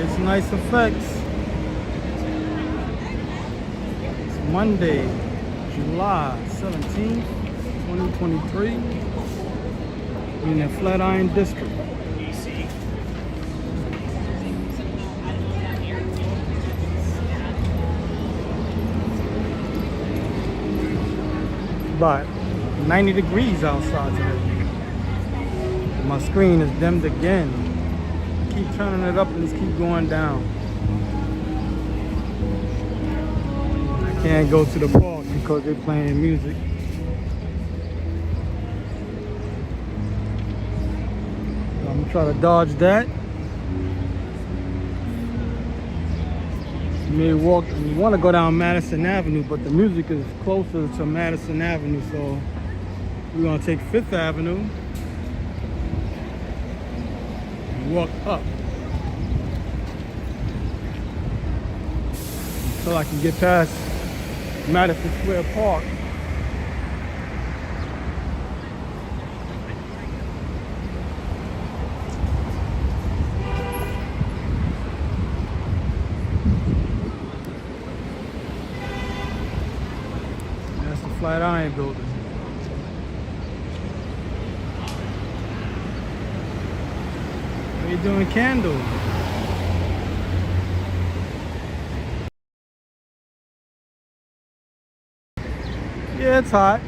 It's nice effects. It's Monday, July 17th, 2023. We're in the Flatiron district. But 90 degrees outside today. My screen is dimmed again. Keep turning it up and just keep going down. I can't go to the park because they're playing music. I'm gonna try to dodge that. You want to go down Madison Avenue, but the music is closer to Madison Avenue, so we're gonna take 5th Avenue and walk up until I can get past Madison Square Park. Flatiron building. What are you doing, candles? Yeah, it's hot.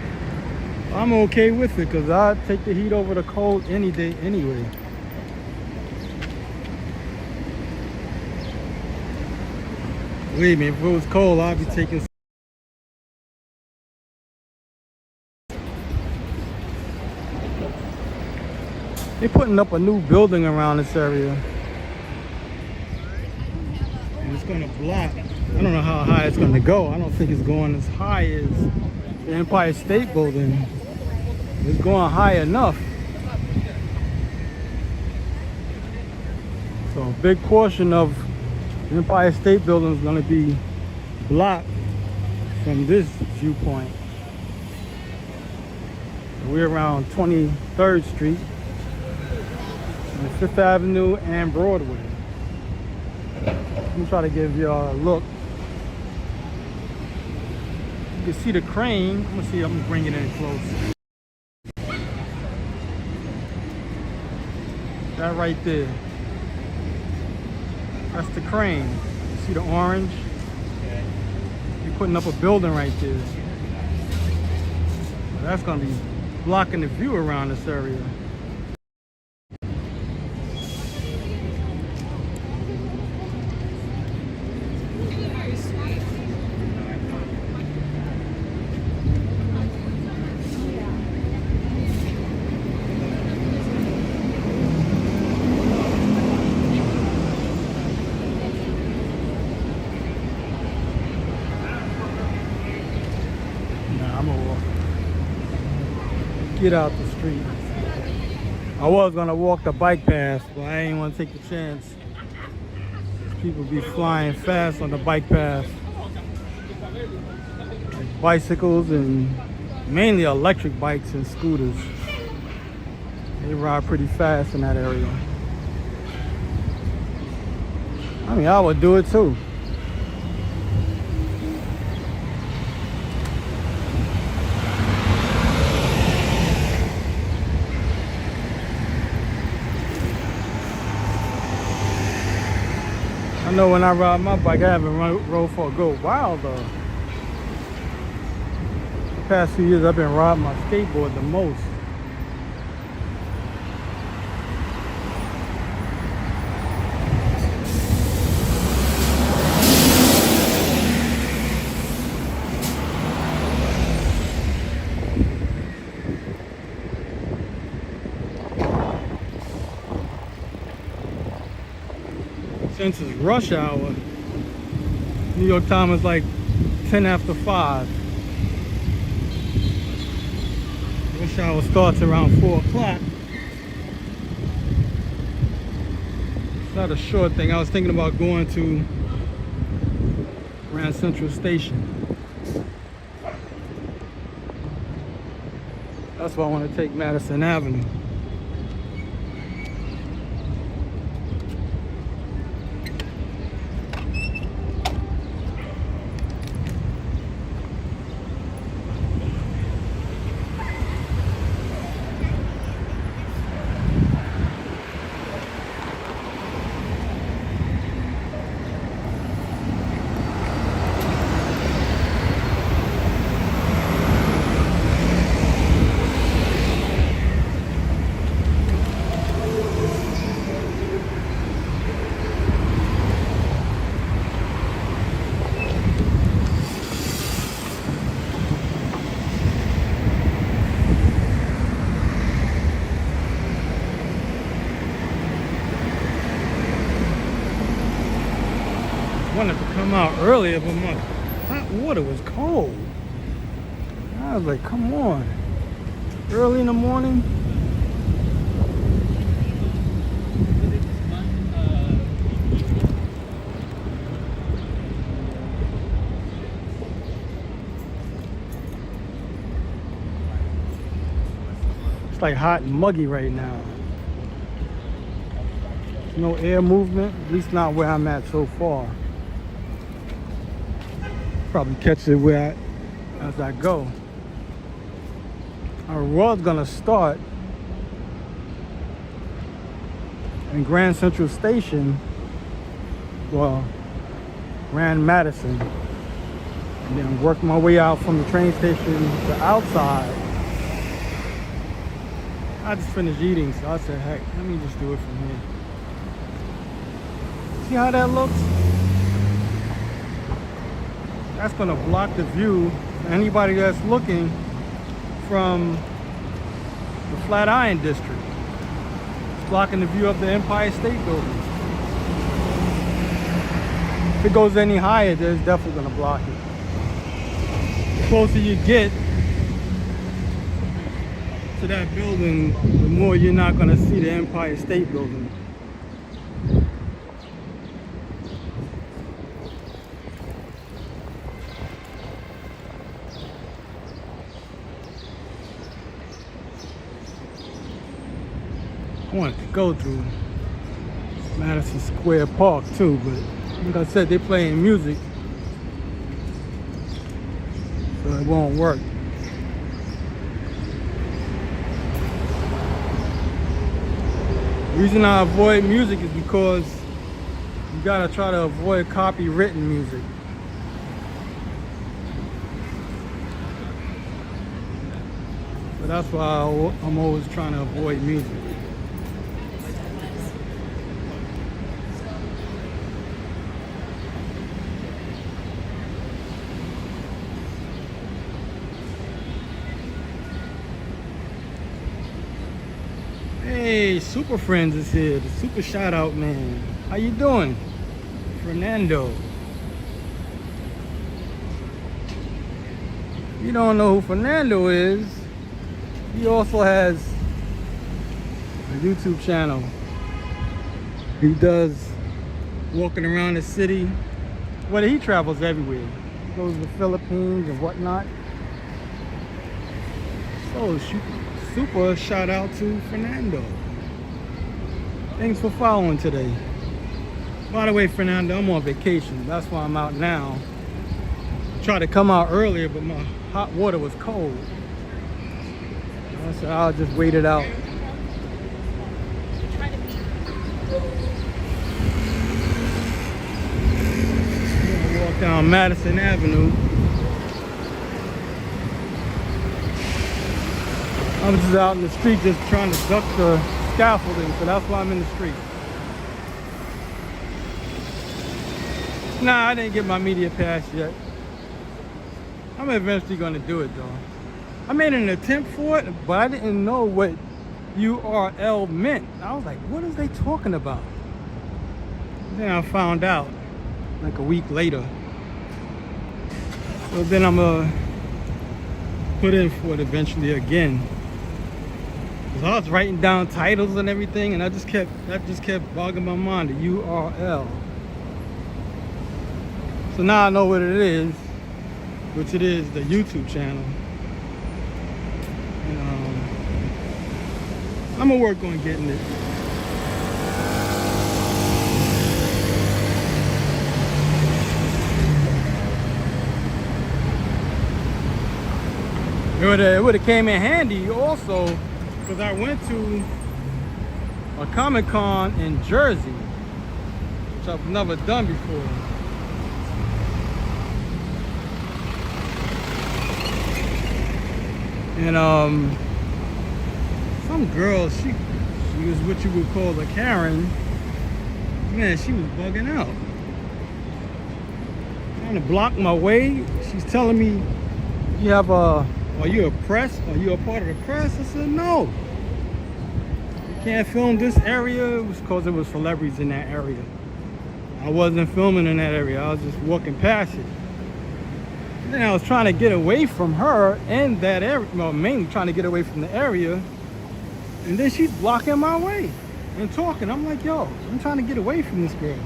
I'm okay with it because I take the heat over the cold any day anyway. Believe me, if it was cold, I'd be taking. They're putting up a new building around this area. And it's gonna block. I don't know how high it's gonna go. I don't think it's going as high as the Empire State Building. It's going high enough. So a big portion of the Empire State Building is gonna be blocked from this viewpoint. We're around 23rd Street. 5th Avenue and Broadway. Let me try to give y'all a look. You can see the crane. I'm gonna bring it in close. That right there. That's the crane. You see the orange? You're putting up a building right there. That's gonna be blocking the view around this area. I'm gonna walk. Get out the street. I was gonna walk the bike path, but I ain't wanna take the chance. People be flying fast on the bike path. Like bicycles and mainly electric bikes and scooters. They ride pretty fast in that area. I mean, I would do it too. I know when I ride my bike, I haven't rode for a good while though. The past few years, I've been riding my skateboard the most. Since it's rush hour, New York time is like 10 after 5. Rush hour starts around 4 o'clock. It's not a short thing. I was thinking about going to Grand Central Station. That's why I want to take Madison Avenue. wanted to come out earlier, but my hot water was cold. I was like, come on. Early in the morning. It's like hot and muggy right now. No air movement, at least not where I'm at so far. Probably catch it as I go. Our road's gonna start in Grand Central Station, well, Grand Madison, and then work my way out from the train station to outside. I just finished eating, so I said, heck, let me just do it from here. See how that looks? That's gonna block the view for anybody that's looking from the Flatiron district. It's blocking the view of the Empire State Building. If it goes any higher, there's definitely gonna block it. The closer you get to that building, the more you're not gonna see the Empire State Building. I wanted to go through Madison Square Park too, but like I said, they're playing music, so it won't work. The reason I avoid music is because you gotta try to avoid copywritten music. So that's why I'm always trying to avoid music. Hey, Super Friends is here, the super shout out man. How you doing? Fernando. You don't know who Fernando is. He also has a YouTube channel. He does walking around the city. Well, he travels everywhere. He goes to the Philippines and whatnot. So super shout out to Fernando. Thanks for following today. By the way, Fernando, I'm on vacation. That's why I'm out now. Tried to come out earlier, but my hot water was cold. I said I'll just wait it out. I'm gonna walk down Madison Avenue. I'm just out in the street just trying to duck the scaffolding, so that's why I'm in the street. Nah, I didn't get my media pass yet. I'm eventually gonna do it though. I made an attempt for it, but I didn't know what URL meant. I was like, what is they talking about? Then I found out like a week later. So then I'm gonna put in for it eventually again. Cause I was writing down titles and everything, and that just kept bogging my mind, the URL. So now I know what it is, which it is the YouTube channel. And I'm gonna work on getting it. It would have came in handy also, because I went to a Comic-Con in Jersey, which I've never done before. And some girl, she was what you would call a Karen. Man, she was bugging out. Trying to block my way. She's telling me, are you a press? Are you a part of the press? I said, no. You can't film this area. It was because there was celebrities in that area. I wasn't filming in that area. I was just walking past it. And then I was trying to get away from her and that area. Well, mainly trying to get away from the area. And then she's blocking my way and talking. I'm like, yo, I'm trying to get away from this girl.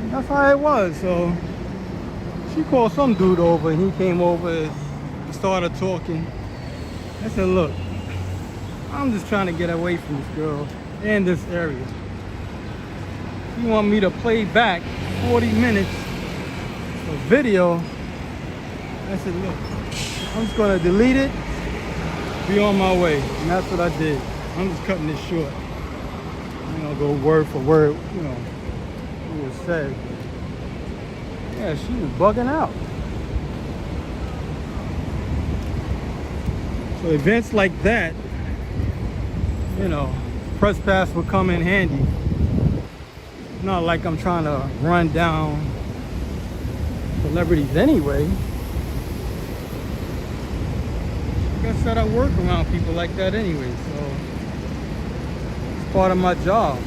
And that's how it was. So she called some dude over and he came over and started talking. I said, look, I'm just trying to get away from this girl and this area. You want me to play back 40 minutes of video? I said, look, I'm just gonna delete it, be on my way. And that's what I did. I'm just cutting this short. I'm gonna go word for word, you know, what was said. Yeah, she was bugging out. So events like that, you know, press pass will come in handy. Not like I'm trying to run down celebrities anyway. Like I said, I work around people like that anyway, so it's part of my job.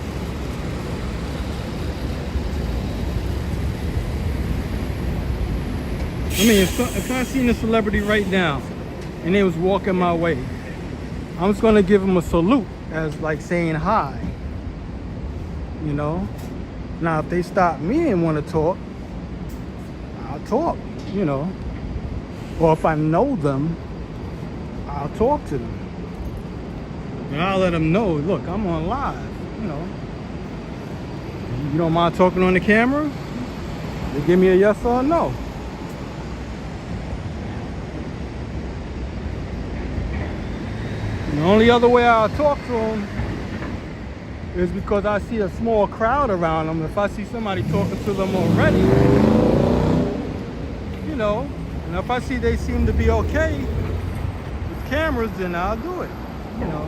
I mean, if I seen a celebrity right now and they was walking my way, I'm just gonna give them a salute as like saying hi, you know. Now if they stop me and want to talk, I'll talk, you know. Or if I know them, I'll talk to them. And I'll let them know, look, I'm on live, you know. You don't mind talking on the camera? They give me a yes or a no. And the only other way I'll talk to them is because I see a small crowd around them. If I see somebody talking to them already, you know, and if I see they seem to be okay with cameras, then I'll do it, you know.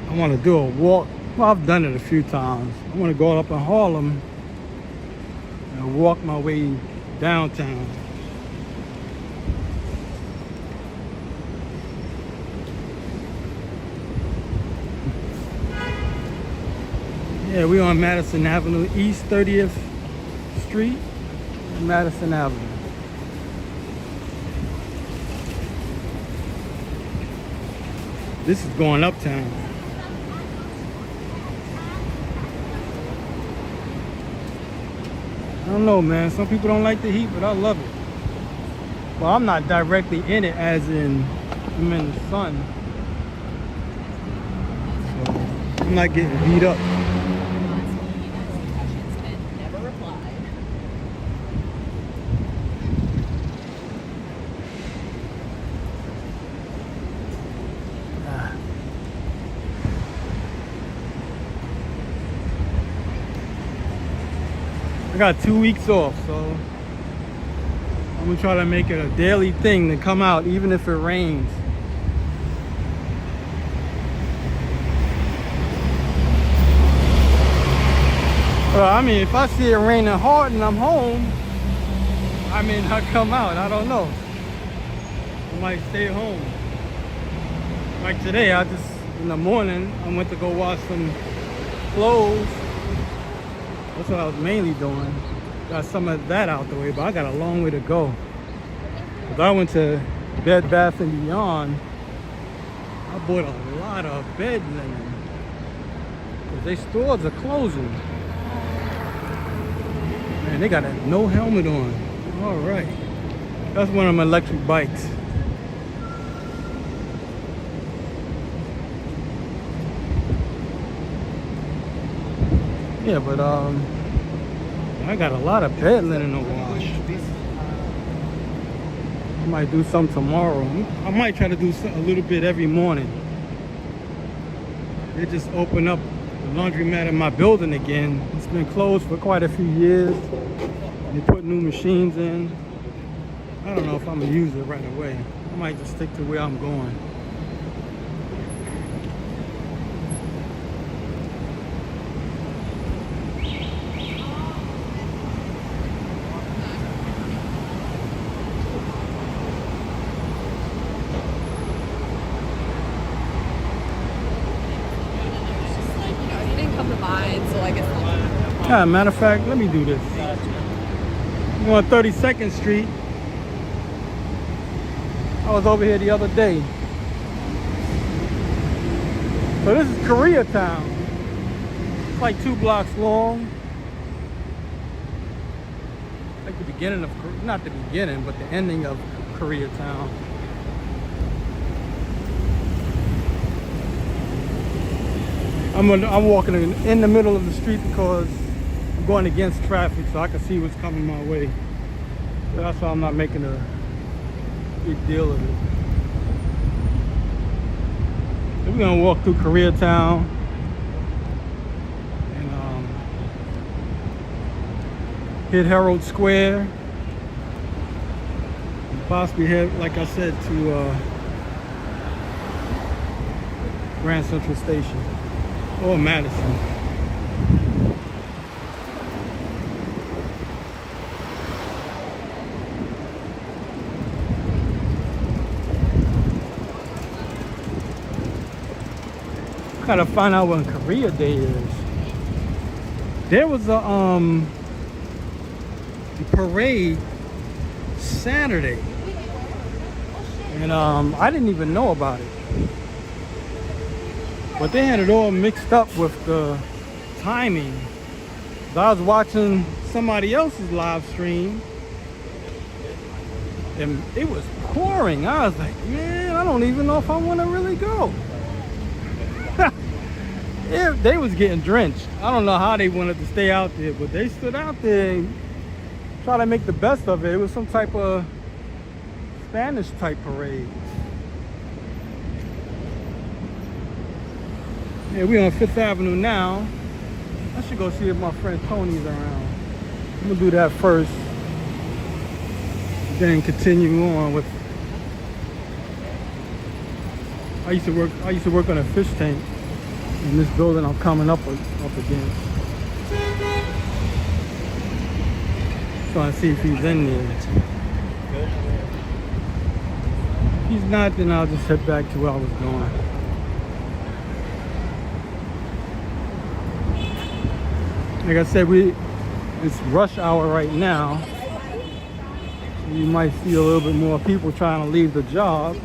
I want to do a walk. Well, I've done it a few times. I want to go up in Harlem and walk my way downtown. Yeah, we're on Madison Avenue, East 30th Street, Madison Avenue. This is going uptown. I don't know, man. Some people don't like the heat, but I love it. Well, I'm not directly in it, as in I'm in the sun. So I'm not getting beat up. I got 2 weeks off, so I'm gonna try to make it a daily thing to come out even if it rains. Well, I mean, if I see it raining hard and I'm home, I may not come out. I don't know. I might stay home. Like today, in the morning, I went to go wash some clothes. That's what I was mainly doing. Got some of that out the way, but I got a long way to go. Cause I went to Bed Bath & Beyond. I bought a lot of bed linen. Cause their stores are closing. Man, they got a no helmet on. All right. That's one of my electric bikes. Yeah, but I got a lot of bed linen to wash. I might do some tomorrow. I might try to do a little bit every morning. They just opened up the laundromat in my building again. It's been closed for quite a few years. They put new machines in. I don't know if I'm gonna use it right away. I might just stick to where I'm going. Yeah, matter of fact, let me do this. I'm on 32nd Street. I was over here the other day. So this is Koreatown. It's like 2 blocks long. Like the beginning of, not the beginning, but the ending of Koreatown. I'm walking in the middle of the street because I'm going against traffic, so I can see what's coming my way. But that's why I'm not making a big deal of it. So we're gonna walk through Koreatown and hit Herald Square, and possibly head, like I said, to Grand Central Station or Madison. Gotta find out when Korea Day is. There was a parade Saturday, and I didn't even know about it. But they had it all mixed up with the timing. So I was watching somebody else's live stream, and it was pouring. I was like, man, I don't even know if I want to really go. Yeah, they was getting drenched. I don't know how they wanted to stay out there, but they stood out there and tried to make the best of it. It was some type of Spanish type parade. Yeah, we're on 5th Avenue now. I should go see if my friend Tony's around. I'm gonna do that first, then continue on with. I used to work on a fish tank in this building I'm coming up against. Trying to see if he's in there. If he's not, then I'll just head back to where I was going. Like I said, it's rush hour right now. So you might see a little bit more people trying to leave the job.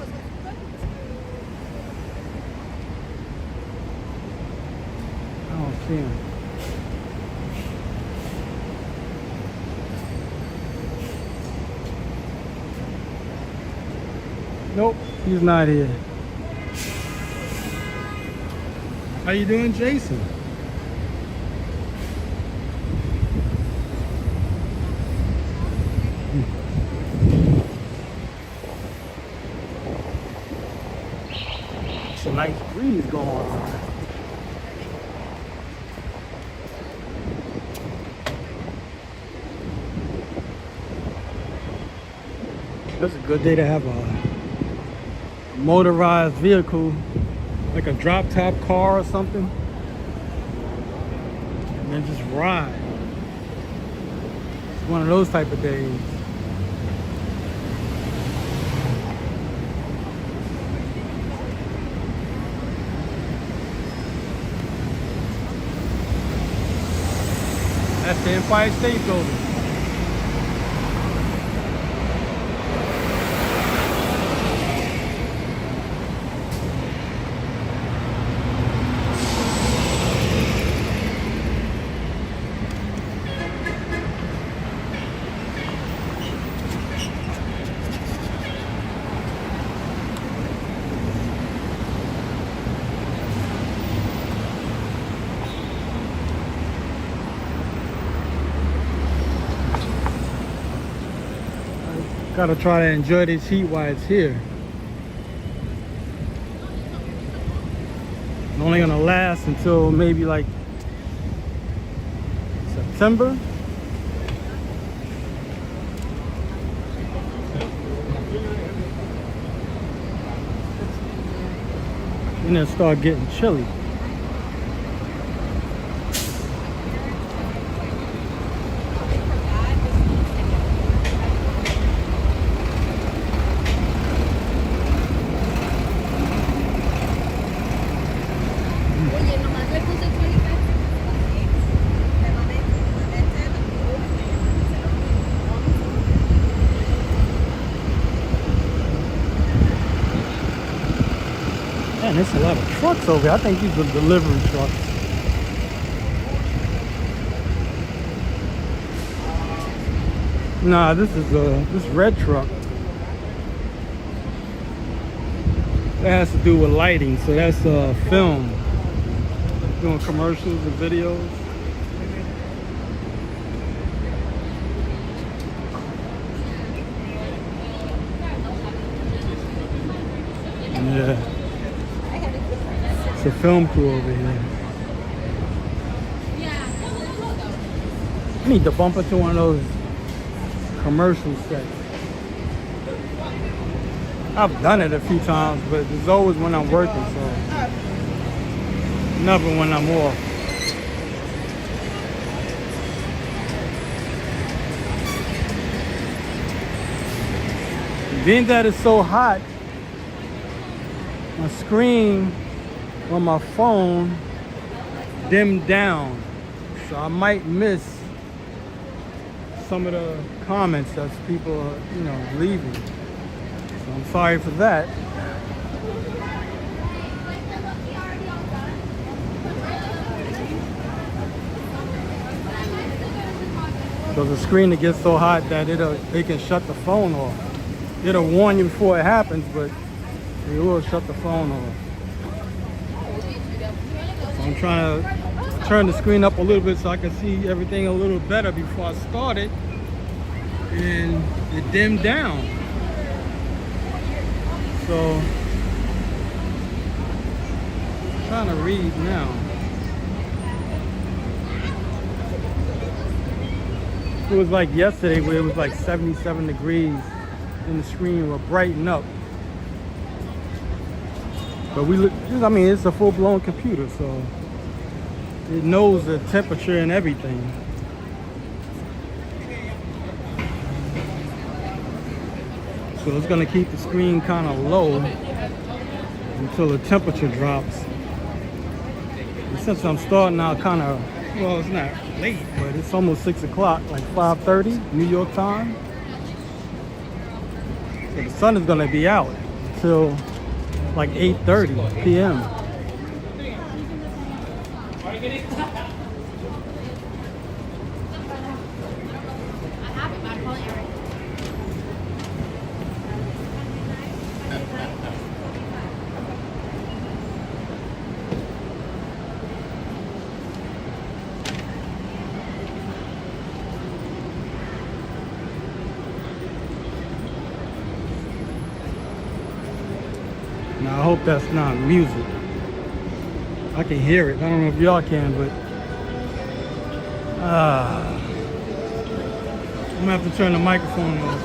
I don't see him. Nope, he's not here. How you doing, Jason? It's a nice breeze going on. That's a good day to have a motorized vehicle, like a drop top car or something, and then just ride. It's one of those type of days. That's the Empire State Building. Gotta try to enjoy this heat while it's here. It's only gonna last until maybe like September. And then start getting chilly. Man, there's a lot of trucks over here. I think these are delivery trucks. Nah, this is this red truck. That has to do with lighting, so that's film. Doing commercials and videos. Yeah. It's a film crew over here. I need to bump into one of those commercial sets. I've done it a few times, but it's always when I'm working, so never when I'm off. Being that it's so hot, my screen on my phone dimmed down, so I might miss some of the comments that people are, leaving. So I'm sorry for that. So the screen, it gets so hot that it can shut the phone off. It'll warn you before it happens, but it will shut the phone off. So I'm trying to turn the screen up a little bit so I can see everything a little better before I start it. And it dimmed down. So I'm trying to read now. It was like yesterday where it was like 77 degrees and the screen will brighten up. But it's a full-blown computer, so it knows the temperature and everything. So it's gonna keep the screen kind of low until the temperature drops. And since I'm starting out kind of, well, it's not late, but it's almost 6 o'clock, like 5:30 New York time. So the sun is gonna be out until like 8:30 p.m. Now I hope that's not music. I can hear it. I don't know if y'all can, but I'm gonna have to turn the microphone off.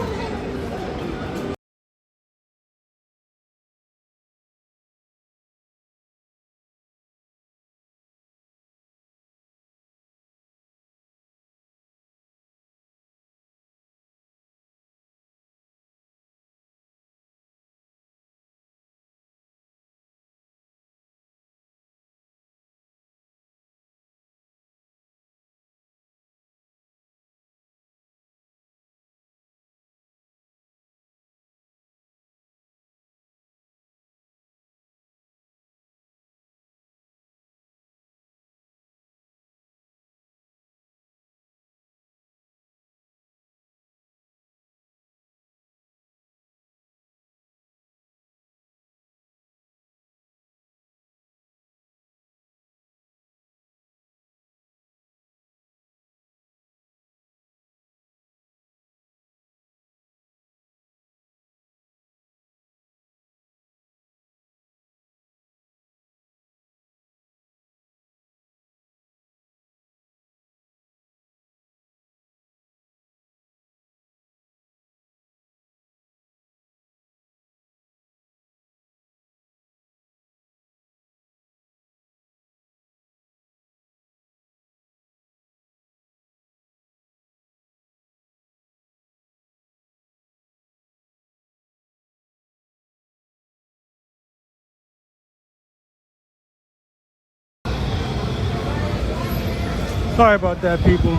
Sorry about that, people.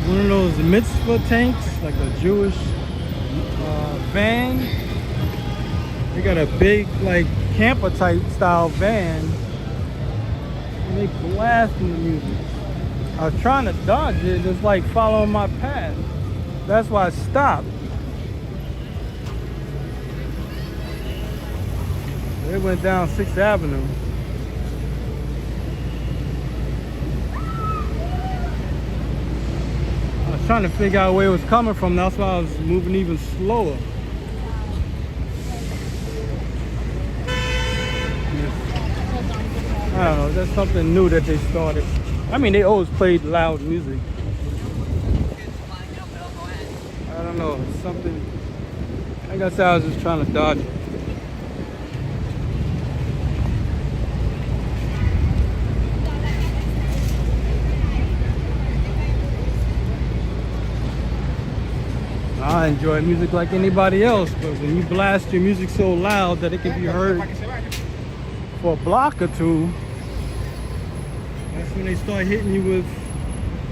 One of those mitzvah tanks, like a Jewish van. They got a big, like, camper type style van. And they blasting the music. I was trying to dodge it, just like following my path. That's why I stopped. They went down 6th Avenue. I was trying to figure out where it was coming from. That's why I was moving even slower. I don't know, that's something new that they started. I mean, they always played loud music. I don't know, it's something. Like I said, I was just trying to dodge it. I enjoy music like anybody else, but when you blast your music so loud that it can be heard for a block or two, that's when they start hitting you with,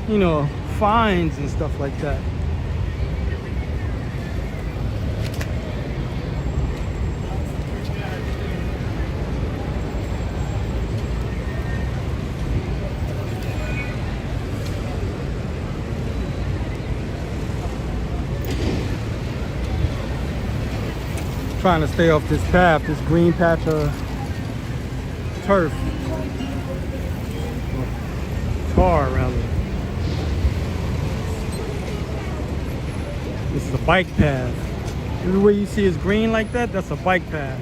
you know, fines and stuff like that. Trying to stay off this path, this green patch of turf. Tar, rather. This is a bike path. Everywhere you see is green like that, that's a bike path.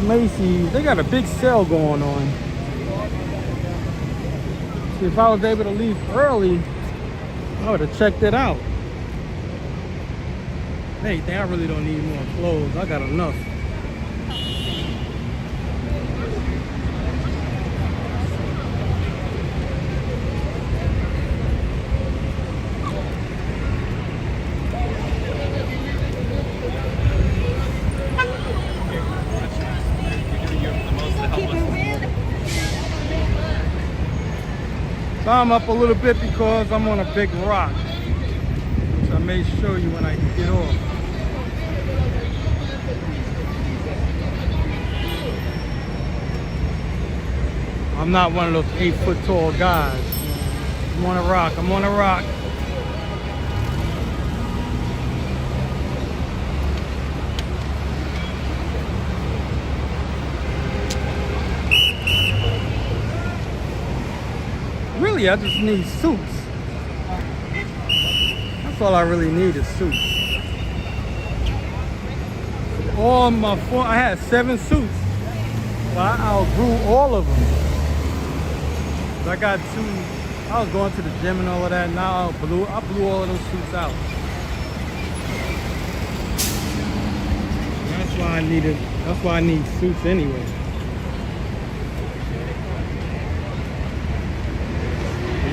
N.Y.C, they got a big sale going on. See, if I was able to leave early, I would have checked it out. Hey, I really don't need more clothes. I got enough. So I'm up a little bit because I'm on a big rock, which I may show you when I get off. I'm not one of those 8-foot tall guys. I'm on a rock. I'm on a rock. Really, I just need suits. That's all I really need is suits. All my I had 7 suits. Well, I outgrew all of them. So I got 2. I was going to the gym and all of that. Now I blew all of those suits out. That's why I need suits anyway.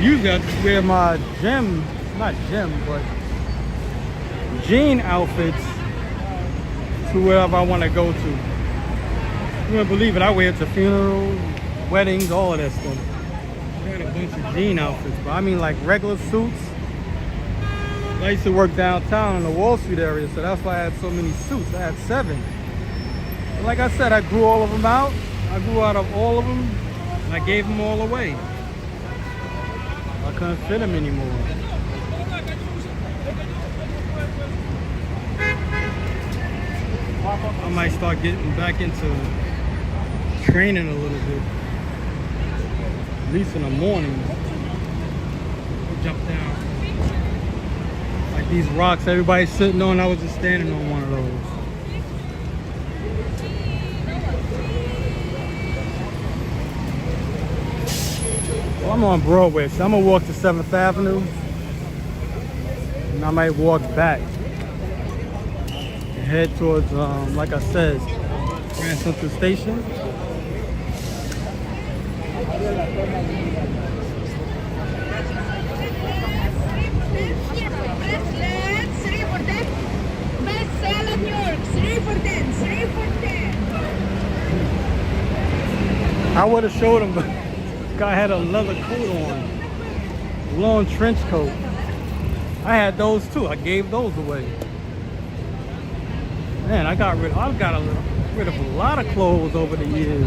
Usually I just wear my not gym, but jean outfits to wherever I want to go to. You wouldn't believe it, I wear it to funerals, weddings, all of that stuff. I got a bunch of jean outfits, but I mean like regular suits. I used to work downtown in the Wall Street area, so that's why I had so many suits. I had 7. But like I said, I grew all of them out. I grew out of all of them, and I gave them all away. I couldn't fit them anymore. I might start getting back into training a little bit. At least in the morning. Jump down. Like these rocks everybody's sitting on, I was just standing on one of those. Well, I'm on Broadway, so I'm gonna walk to 7th Avenue. And I might walk back. And head towards, like I said, Grand Central Station. I would have showed him, but this guy had a leather coat on, long trench coat. I had those too. I gave those away. Man, I got rid of a lot of clothes over the years.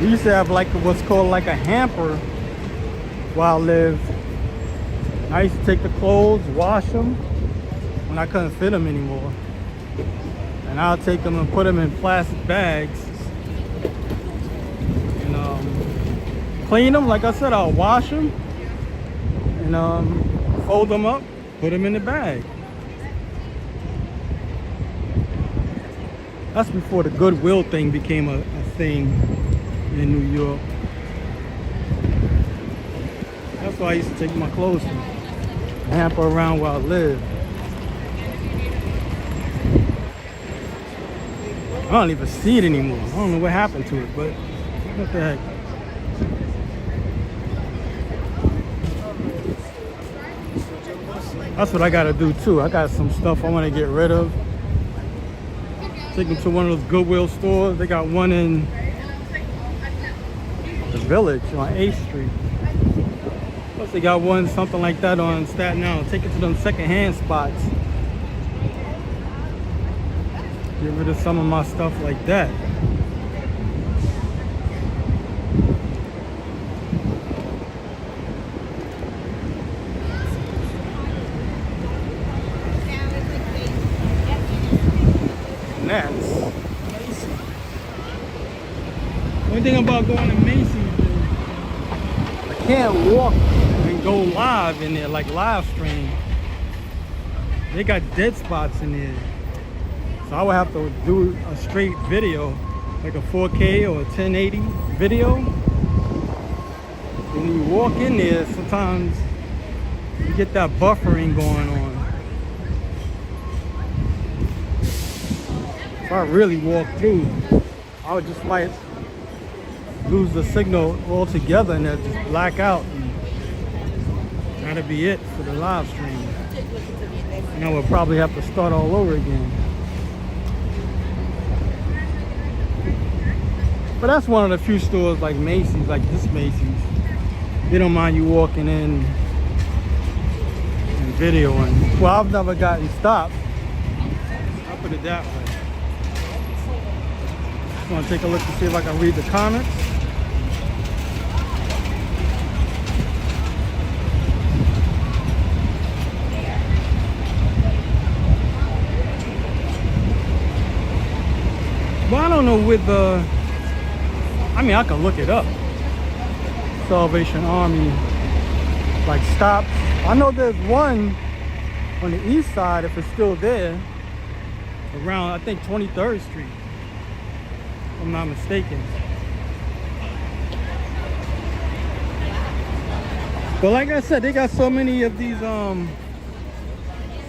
We used to have like what's called like a hamper where I lived. I used to take the clothes, wash them when I couldn't fit them anymore. And I'll take them and put them in plastic bags. And clean them. Like I said, I'll wash them and fold them up, put them in the bag. That's before the Goodwill thing became a thing in New York. That's why I used to take my clothes to hamper around where I live. I don't even see it anymore. I don't know what happened to it, but what the heck. That's what I gotta do too. I got some stuff I want to get rid of. Take them to one of those Goodwill stores. They got one in the Village on 8th Street. Plus they got one something like that on Staten Island. Take it to them secondhand spots. Get rid of some of my stuff like that. That's one thing about going to Macy's is I can't walk and go live in there, like live stream. They got dead spots in there. So I would have to do a straight video, like a 4K or a 1080 video. When you walk in there, sometimes you get that buffering going on. If I really walk through, I would just might lose the signal altogether and then just black out. And that'd be it for the live stream. And I would probably have to start all over again. But that's one of the few stores like Macy's, like this Macy's. They don't mind you walking in and videoing. Well, I've never gotten stopped. I'll put it that way. I'm gonna take a look to see if I can read the comments. Well, I don't know with the, I mean, I can look it up. Salvation Army, like stops. I know there's one on the east side, if it's still there, around, I think, 23rd Street. If I'm not mistaken. But like I said, they got so many of these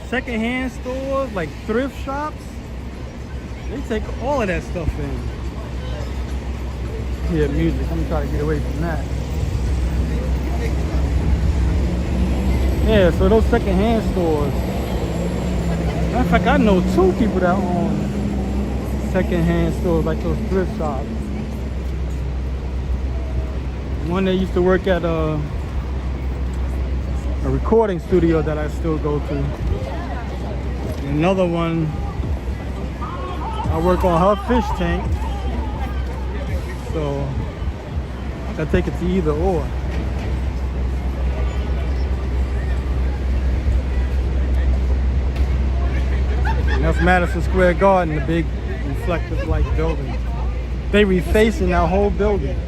secondhand stores, like thrift shops. They take all of that stuff in. Yeah, music. I'm trying to get away from that. Yeah, so those secondhand stores. Matter of fact, I know two people that own secondhand stores, like those thrift shops. One that used to work at a recording studio that I still go to. And another one, I work on her fish tank. So I can take it to either or. And that's Madison Square Garden, the big reflective light building. They refacing that whole building.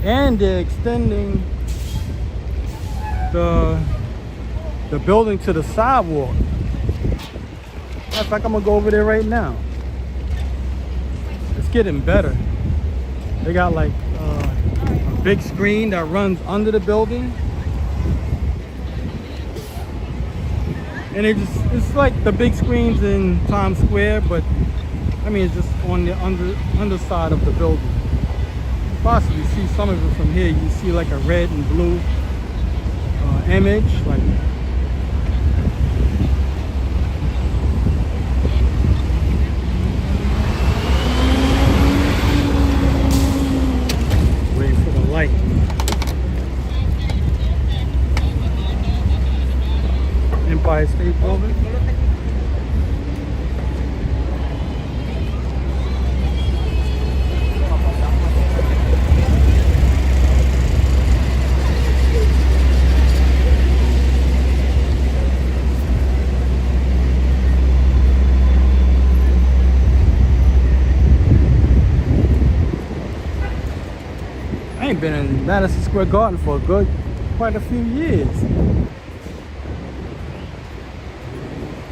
And they're extending the building to the sidewalk. Matter of fact, I'm gonna go over there right now. It's getting better. They got like a big screen that runs under the building. And it's like the big screens in Times Square, but I mean, it's just on the underside of the building. Possibly see some of it from here. You see like a red and blue image, like waiting for the light. Empire State Building. I ain't been in Madison Square Garden for quite a few years.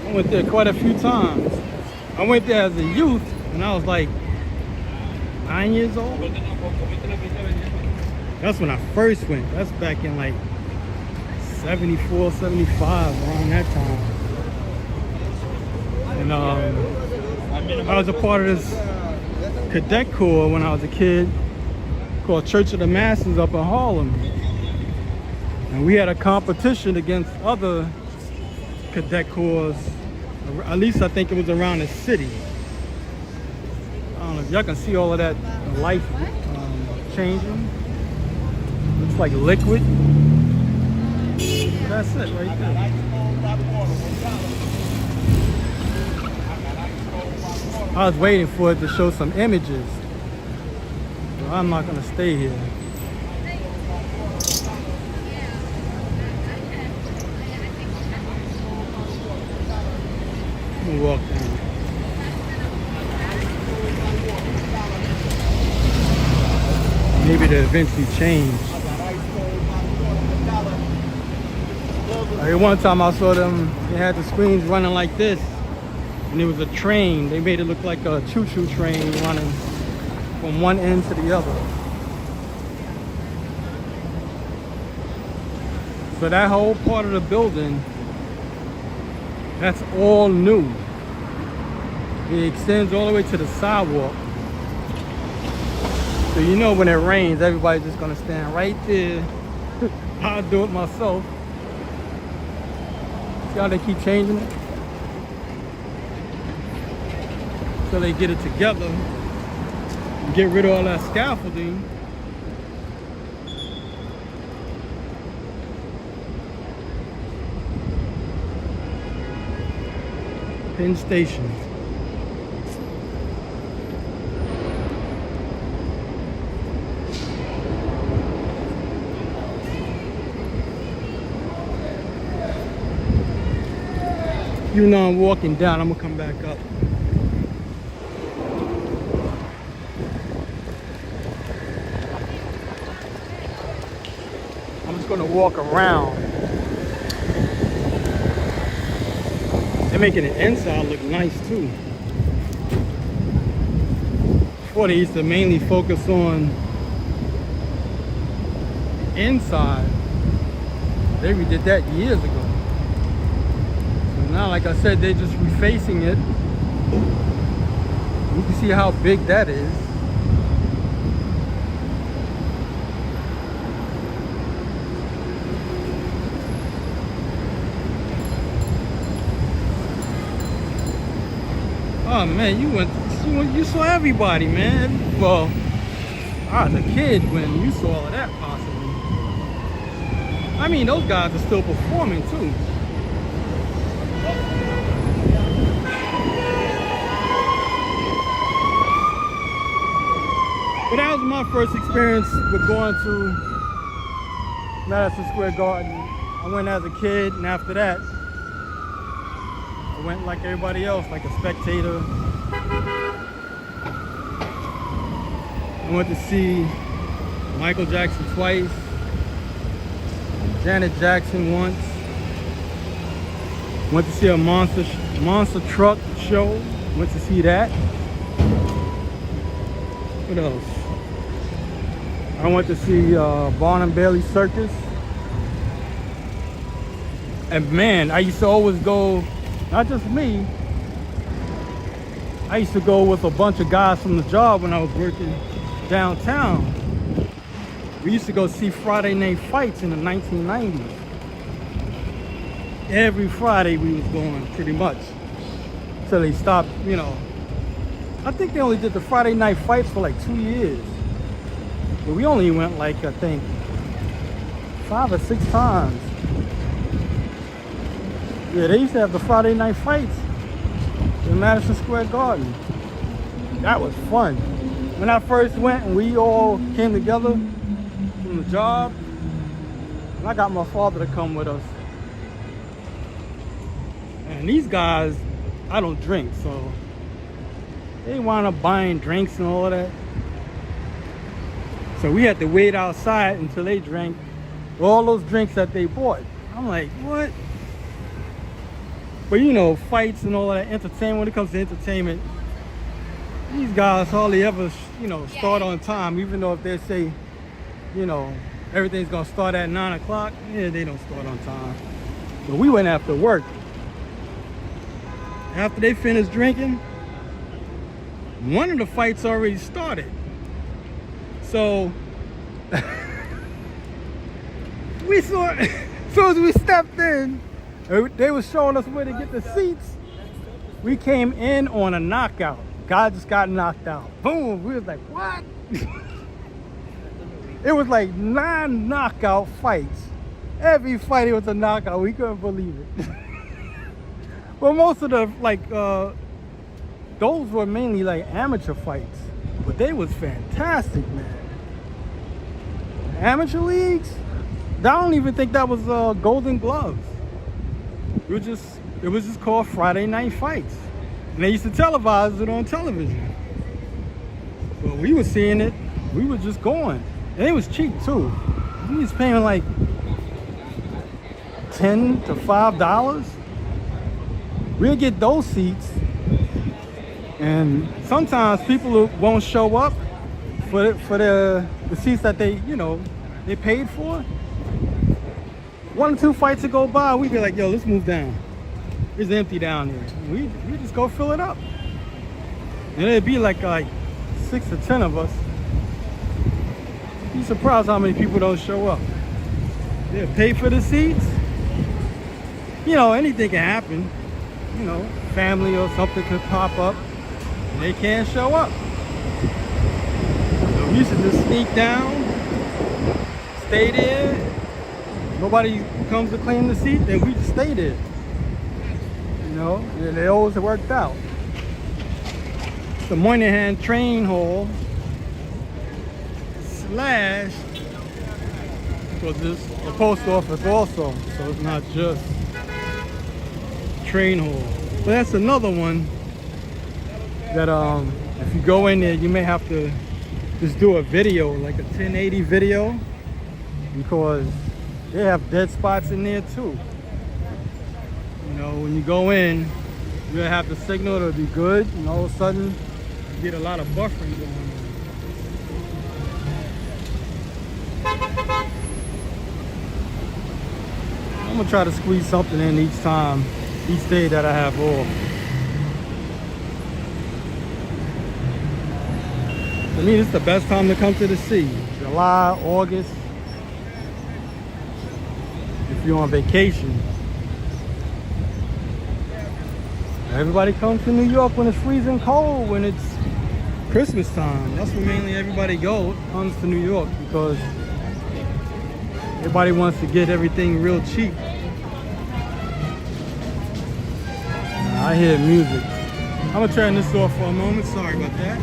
I went there quite a few times. I went there as a youth when I was like 9 years old. That's when I first went. That's back in like 74, 75, around that time. And I was a part of this cadet corps when I was a kid, called Church of the Masses up in Harlem. And we had a competition against other cadet corps, at least I think it was around the city. I don't know if y'all can see all of that life changing. Looks like liquid. That's it right there. I was waiting for it to show some images. I'm not gonna stay here. We'll walk down. Maybe they eventually change. Like one time I saw them, they had the screens running like this, and it was a train. They made it look like a choo-choo train running from one end to the other. So that whole part of the building, that's all new. It extends all the way to the sidewalk. So you know when it rains, everybody's just gonna stand right there. I'll do it myself. See how they keep changing it? So they get it together. Get rid of all that scaffolding. Penn Station. You know I'm walking down, I'm gonna come back up. Gonna walk around. They're making the inside look nice too. Before they used to mainly focus on inside. They redid that years ago. So now, like I said, they're just refacing it. You can see how big that is. Oh man, you saw everybody, man. Well, I was a kid when you saw all of that, possibly. I mean, those guys are still performing too. But that was my first experience with going to Madison Square Garden. I went as a kid, and after that, I went like everybody else, like a spectator. I went to see Michael Jackson twice, Janet Jackson once. Went to see a monster truck show. Went to see that. What else? I went to see Barnum Bailey Circus. And man, I used to always go, not just me, I used to go with a bunch of guys from the job when I was working downtown. We used to go see Friday night fights in the 1990s. Every Friday we was going pretty much. Till they stopped, you know. I think they only did the Friday night fights for like 2 years. But we only went like, I think, 5 or 6 times. Yeah, they used to have the Friday night fights in Madison Square Garden. That was fun. When I first went and we all came together from the job, and I got my father to come with us. And these guys, I don't drink, so they wound up buying drinks and all of that. So we had to wait outside until they drank all those drinks that they bought. I'm like, what? But you know, fights and all of that entertainment, when it comes to entertainment, these guys hardly ever, you know, start on time. Even though if they say, you know, everything's gonna start at 9 o'clock, yeah, they don't start on time. But we went after work. After they finished drinking, one of the fights already started. So we saw, as soon as we stepped in, they were showing us where to get the seats. We came in on a knockout. Guy just got knocked out. Boom. We was like, what? It was like 9 knockout fights. Every fight it was a knockout. We couldn't believe it. Well, most of the, like, those were mainly like amateur fights. But they was fantastic, man. Amateur leagues? I don't even think that was Golden Gloves. It was just called Friday Night Fights. And they used to televise it on television. But we were seeing it, we were just going. And it was cheap too. We was paying like $10 to $5. We'll get those seats. And sometimes people won't show up for the seats that they, you know, they paid for. 1 or 2 fights to go by, we'd be like, yo, let's move down. It's empty down here. We just go fill it up. And it'd be like 6 to 10 of us. You'd be surprised how many people don't show up. They'll pay for the seats. You know, anything can happen. You know, family or something could pop up and they can't show up. So we used to just sneak down, stay there. Nobody comes to claim the seat, then we just stay there. You know, and it always worked out. It's the Moynihan Train Hall / because it's the post office also, so it's not just train hall. But that's another one that if you go in there, you may have to just do a video, like a 1080 video, because they have dead spots in there too. You know, when you go in, you'll have the signal, it'll be good, and all of a sudden you get a lot of buffering going on. I'm gonna try to squeeze something in each day that I have off. For me, it's the best time to come to the sea. July, August. If you're on vacation. Everybody comes to New York when it's freezing cold, when it's Christmas time. That's when mainly everybody comes to New York, because everybody wants to get everything real cheap. I hear music. I'm gonna turn this off for a moment. Sorry about that.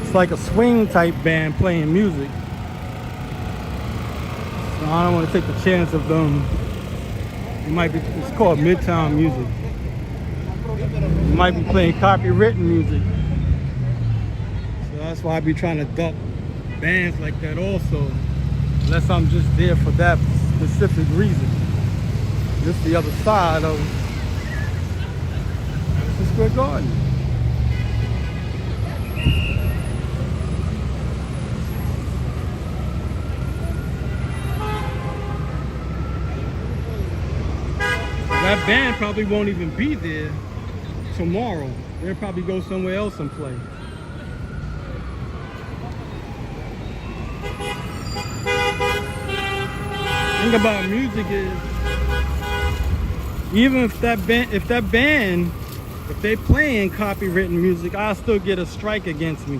It's like a swing type band playing music. So I don't want to take the chance of them. It's called Midtown music. You might be playing copywritten music. So that's why I be trying to duck bands like that also. Unless I'm just there for that specific reason. This is the other side of Madison Square Garden. that band probably won't even be there tomorrow. They'll probably go somewhere else and play. The thing about music is, even if they playing copywritten music, I'll still get a strike against me.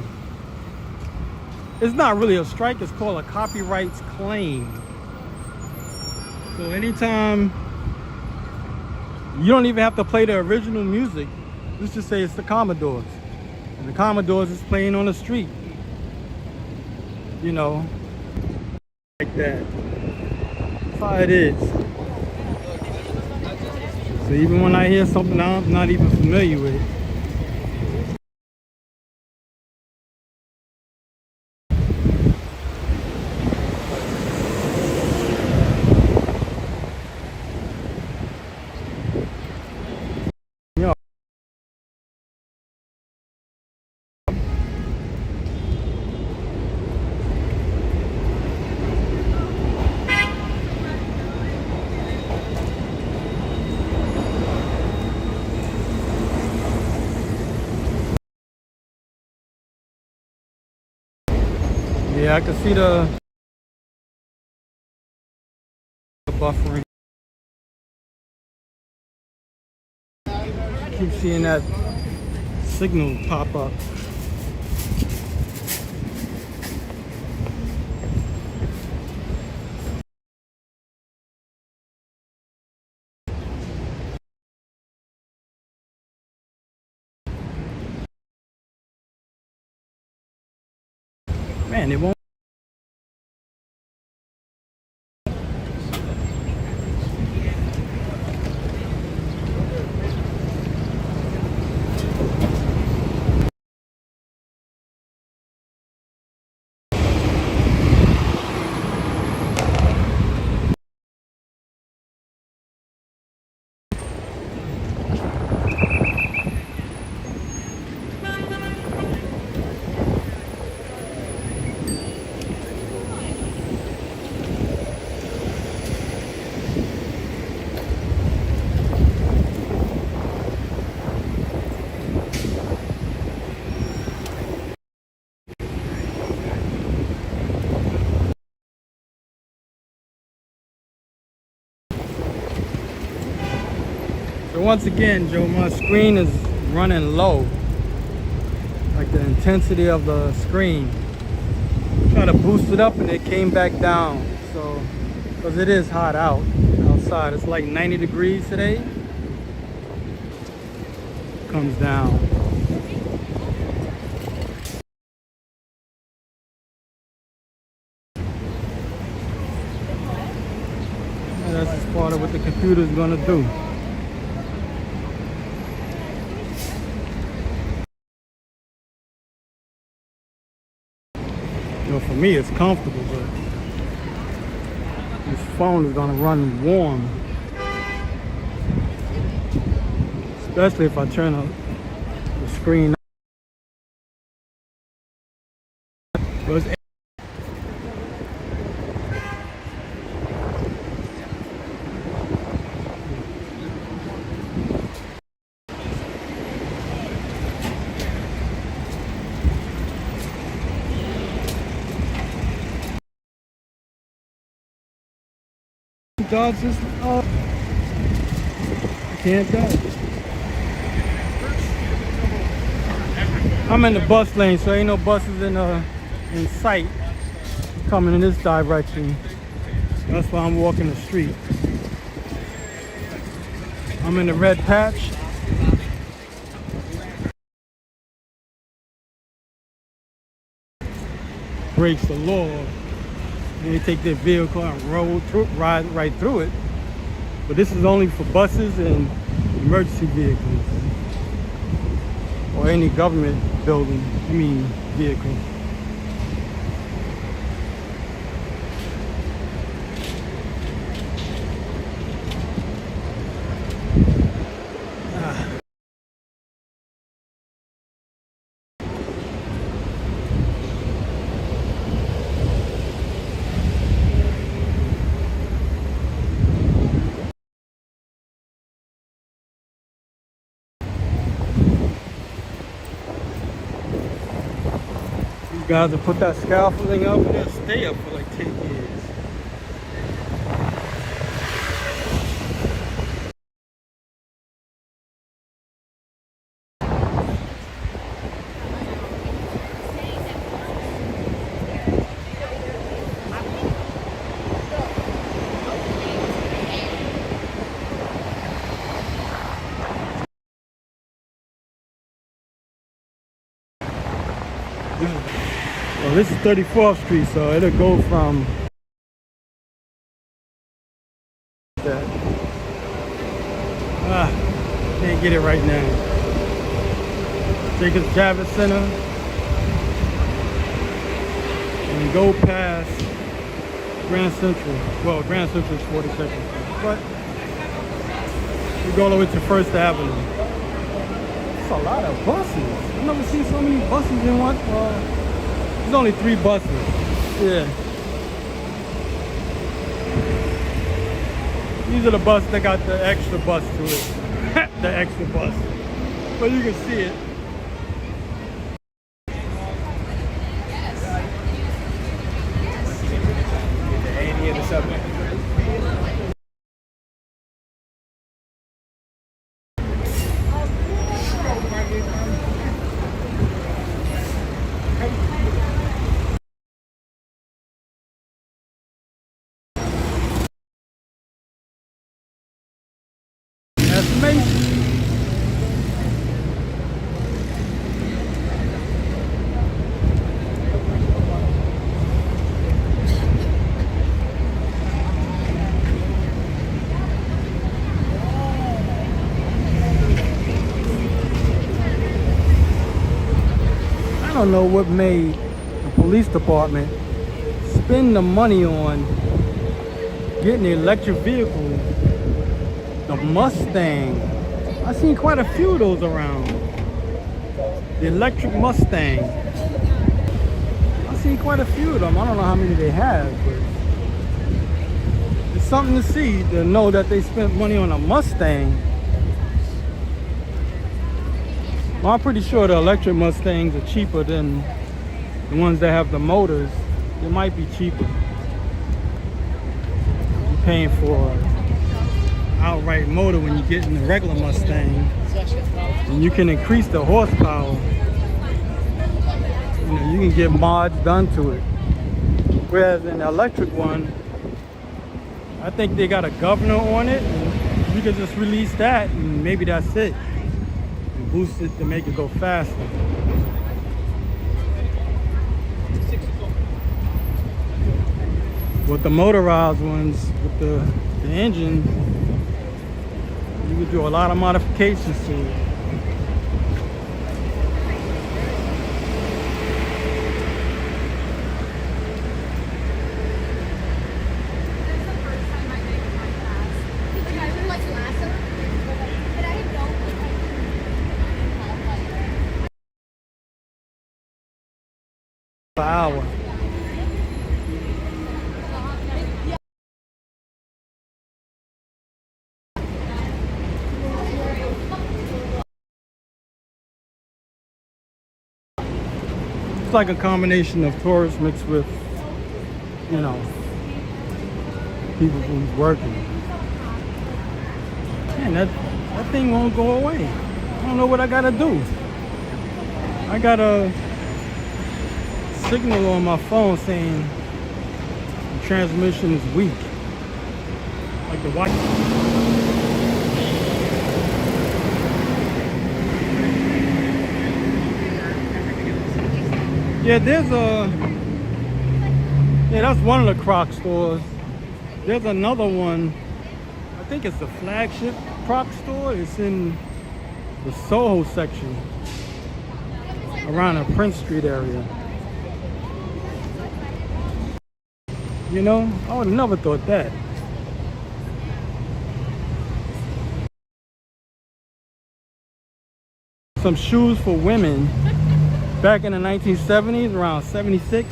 It's not really a strike, it's called a copyrights claim. So anytime, you don't even have to play the original music. Let's just say it's the Commodores. And the Commodores is playing on the street. You know, like that. That's how it is. So even when I hear something I'm not even familiar with, you know, yeah, I can see the buffering. Keep seeing that signal pop up. Man, it won't. So once again, Joe, my screen is running low. Like the intensity of the screen. Try to boost it up and it came back down. So, because it is hot outside. It's like 90 degrees today. Comes down. And that's just part of what the computer's gonna do. You know, for me it's comfortable, but this phone is gonna run warm. Especially if I turn the screen up. Dodge this. I can't dodge. I'm in the bus lane, so ain't no buses in sight coming in this direction. That's why I'm walking the street. I'm in the red patch. Breaks the law. And they take their vehicle and ride right through it. But this is only for buses and emergency vehicles. Or any government building, vehicle. Guys will put that scaffolding up and it'll stay up for like 10 years. Well, this is 34th Street, so it'll go from that. Can't get it right now. Take us to Javits Center and go past Grand Central. Well, Grand Central is 42nd Street, but we go all the way to First Avenue. It's a lot of buses. I've never seen so many buses in one. There's only 3 buses. Yeah. These are the buses that got the extra bus to it. The extra bus. But you can see it. Any of the subway. That's amazing. I don't know what made the police department spend the money on getting the electric vehicle. The Mustang. I've seen quite a few of those around. The electric Mustang. I've seen quite a few of them. I don't know how many they have, but it's something to see, to know that they spent money on a Mustang. Well, I'm pretty sure the electric Mustangs are cheaper than the ones that have the motors. They might be cheaper. You're paying for outright motor when you get in the regular Mustang, and you can increase the horsepower. You know, you can get mods done to it. Whereas in the electric one, I think they got a governor on it, and you can just release that, and maybe that's it. And boost it to make it go faster. With the motorized ones, with the engine, you can do a lot of modifications to it. Per hour. It's like a combination of tourists mixed with, you know, people who's working. Man, that thing won't go away. I don't know what I gotta do. I got a signal on my phone saying the transmission is weak. Like the watch. Yeah, that's one of the Croc stores. There's another one, I think it's the flagship Croc store. It's in the Soho section, around the Prince Street area. You know, I would have never thought that. Some shoes for women. Back in the 1970s, around 76,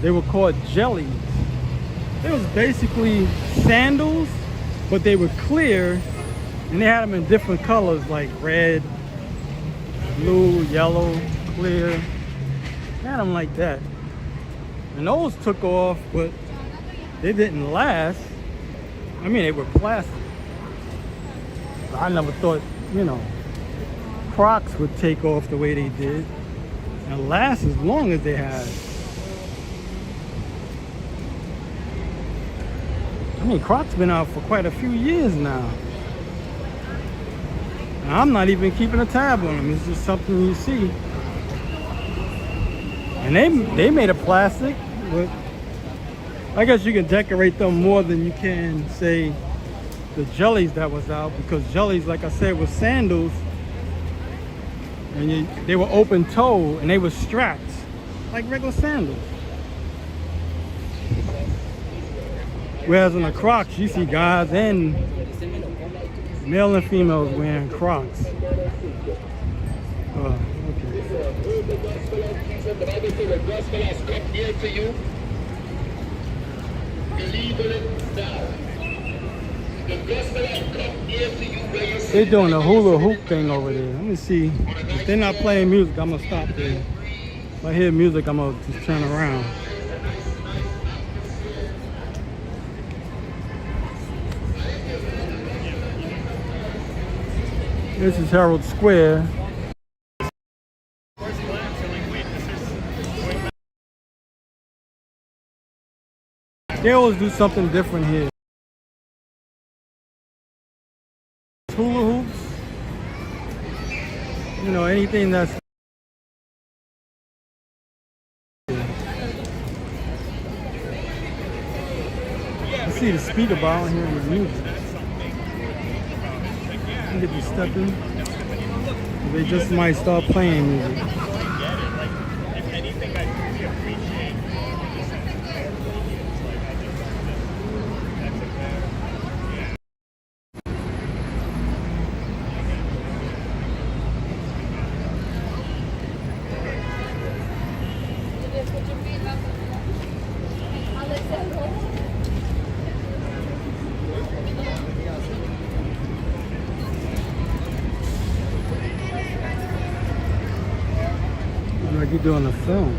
they were called jellies. It was basically sandals, but they were clear, and they had them in different colors like red, blue, yellow, clear. Had them like that. And those took off, but they didn't last. I mean, they were plastic. I never thought, you know, Crocs would take off the way they did and last as long as they had. I mean, Crocs been out for quite a few years now. And I'm not even keeping a tab on them. It's just something you see. And they made of plastic, but I guess you can decorate them more than you can, say, the jellies that was out, because jellies, like I said, was sandals, and they were open toe and they were strapped like regular sandals. Whereas in the Crocs, you see guys and male and females wearing Crocs. They're doing a hula hoop thing over there. Let me see. If they're not playing music, I'm gonna stop there. If I hear music, I'm gonna just turn around. This is Herald Square. They always do something different here. Hula hoops. You know, anything that's... I see the speaker bar here in the music. I get to step in. They just might start playing music. Like you're doing a film.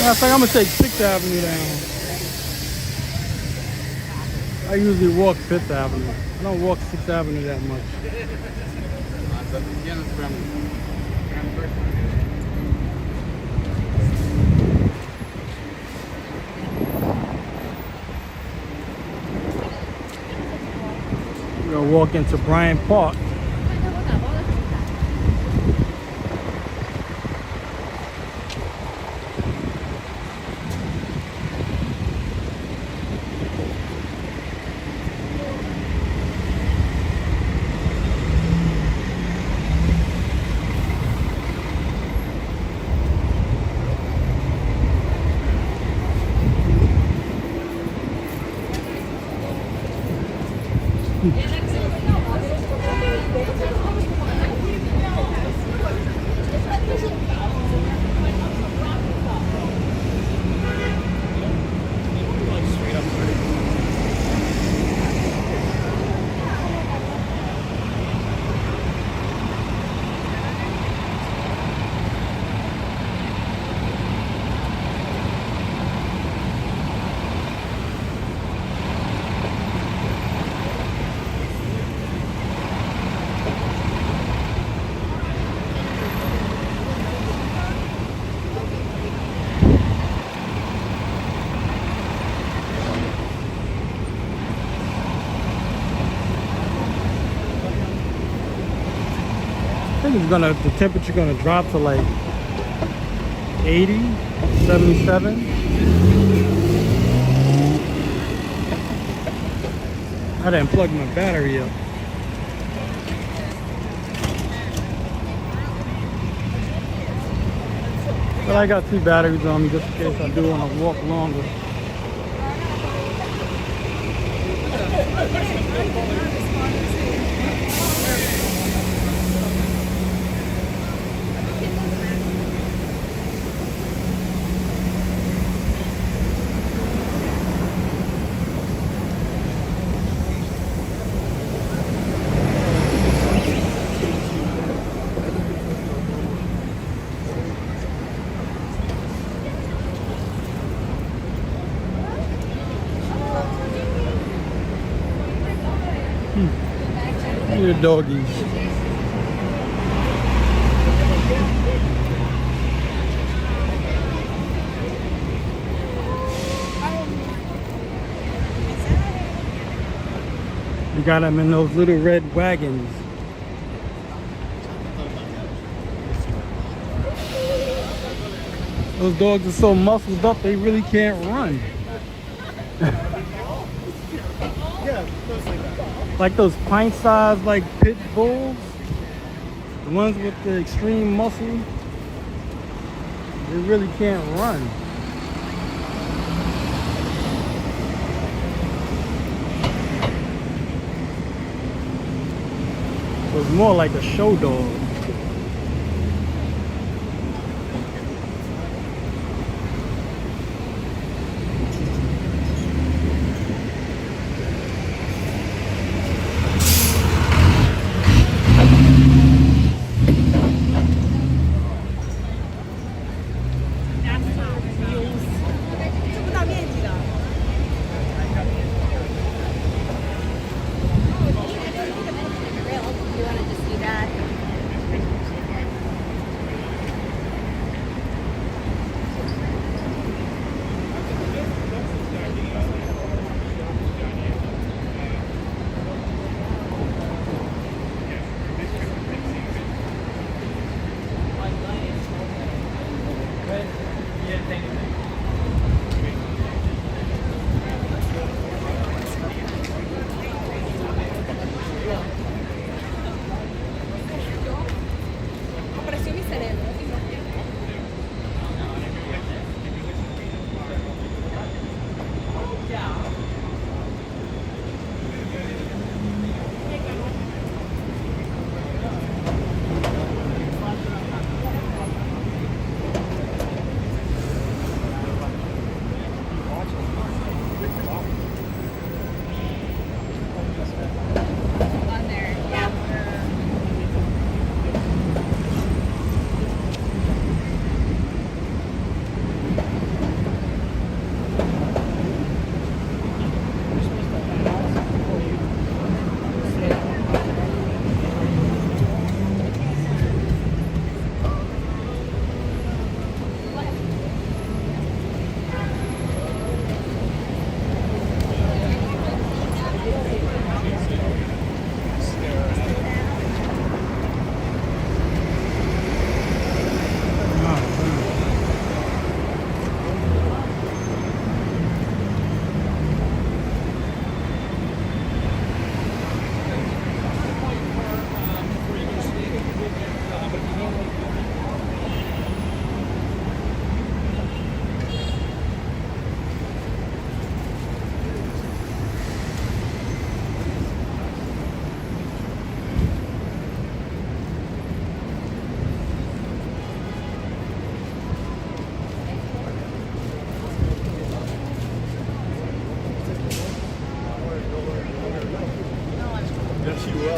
I think I'm gonna take 6th Avenue down. I usually walk 5th Avenue. I don't walk 6th Avenue that much. We're gonna walk into Bryant Park. I think the temperature gonna drop to like 80, 77. I didn't plug my battery up. But I got 2 batteries on me just in case I do want to walk longer. Your doggies. You got them in those little red wagons. Those dogs are so muscled up they really can't run. Like those pint-sized like pit bulls, the ones with the extreme muscle, they really can't run. So it's more like a show dog.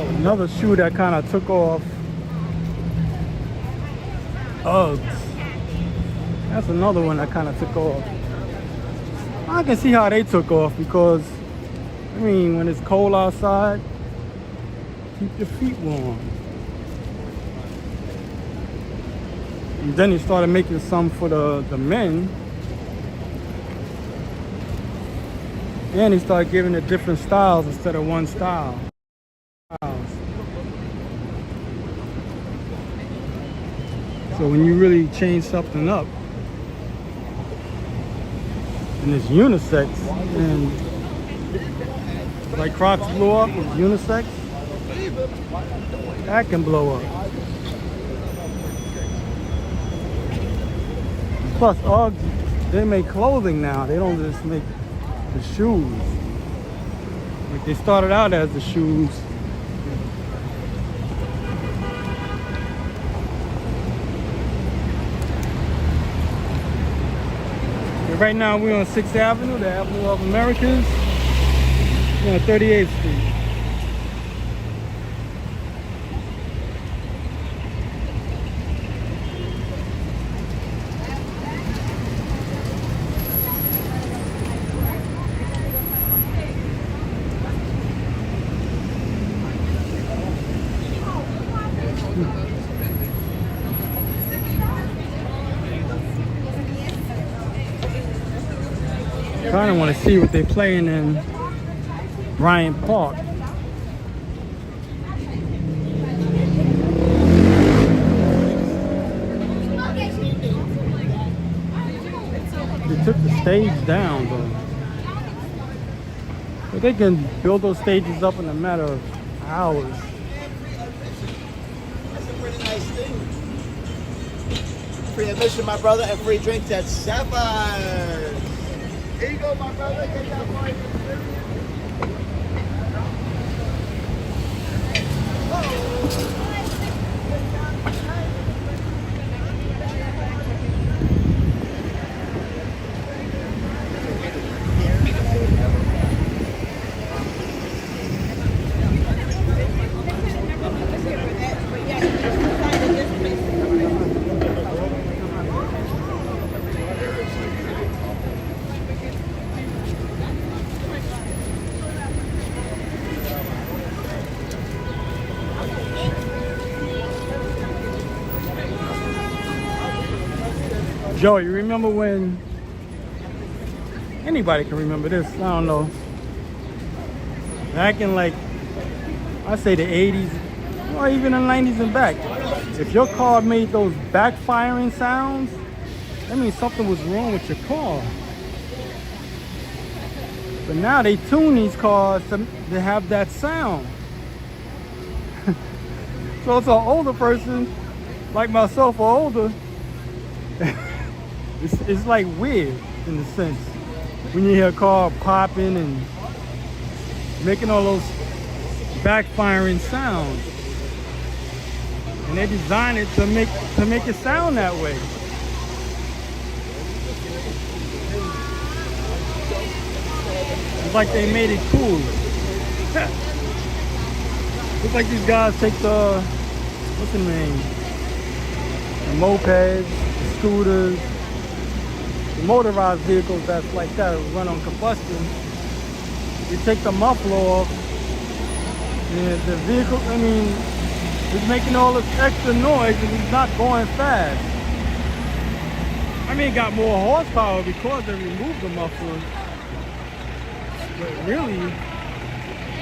Another shoe that kind of took off. Uggs. That's another one that kind of took off. I can see how they took off because, I mean, when it's cold outside, keep your feet warm. And then he started making some for the men. And he started giving it different styles instead of one style. So when you really change something up, and it's unisex, and like Crocs blew up with unisex, that can blow up. Plus, Uggs, they make clothing now. They don't just make the shoes. Like they started out as the shoes. Right now we're on 6th Avenue, the Avenue of Americas. We're on 38th Street. I kind of want to see what they're playing in Bryant Park. They took the stage down though. But they can build those stages up in a matter of hours. That's a pretty nice thing. Free admission, my brother, and free drinks at 7. Here you go, my brother. Get that boy. Joe, you remember when, anybody can remember this, I don't know, back in like, I say the 80s, or even the 90s and back, if your car made those backfiring sounds, that means something was wrong with your car. But now they tune these cars to have that sound. So it's an older person, like myself or older, it's like weird in a sense when you hear a car popping and making all those backfiring sounds, and they designed it to make it sound that way. It's like they made it cool. Looks like these guys take the, what's the name, the mopeds, the scooters, the motorized vehicles that's like that, run on combustion. You take the muffler off, and the vehicle, I mean, it's making all this extra noise and it's not going fast. I mean, it got more horsepower because they removed the muffler. But really,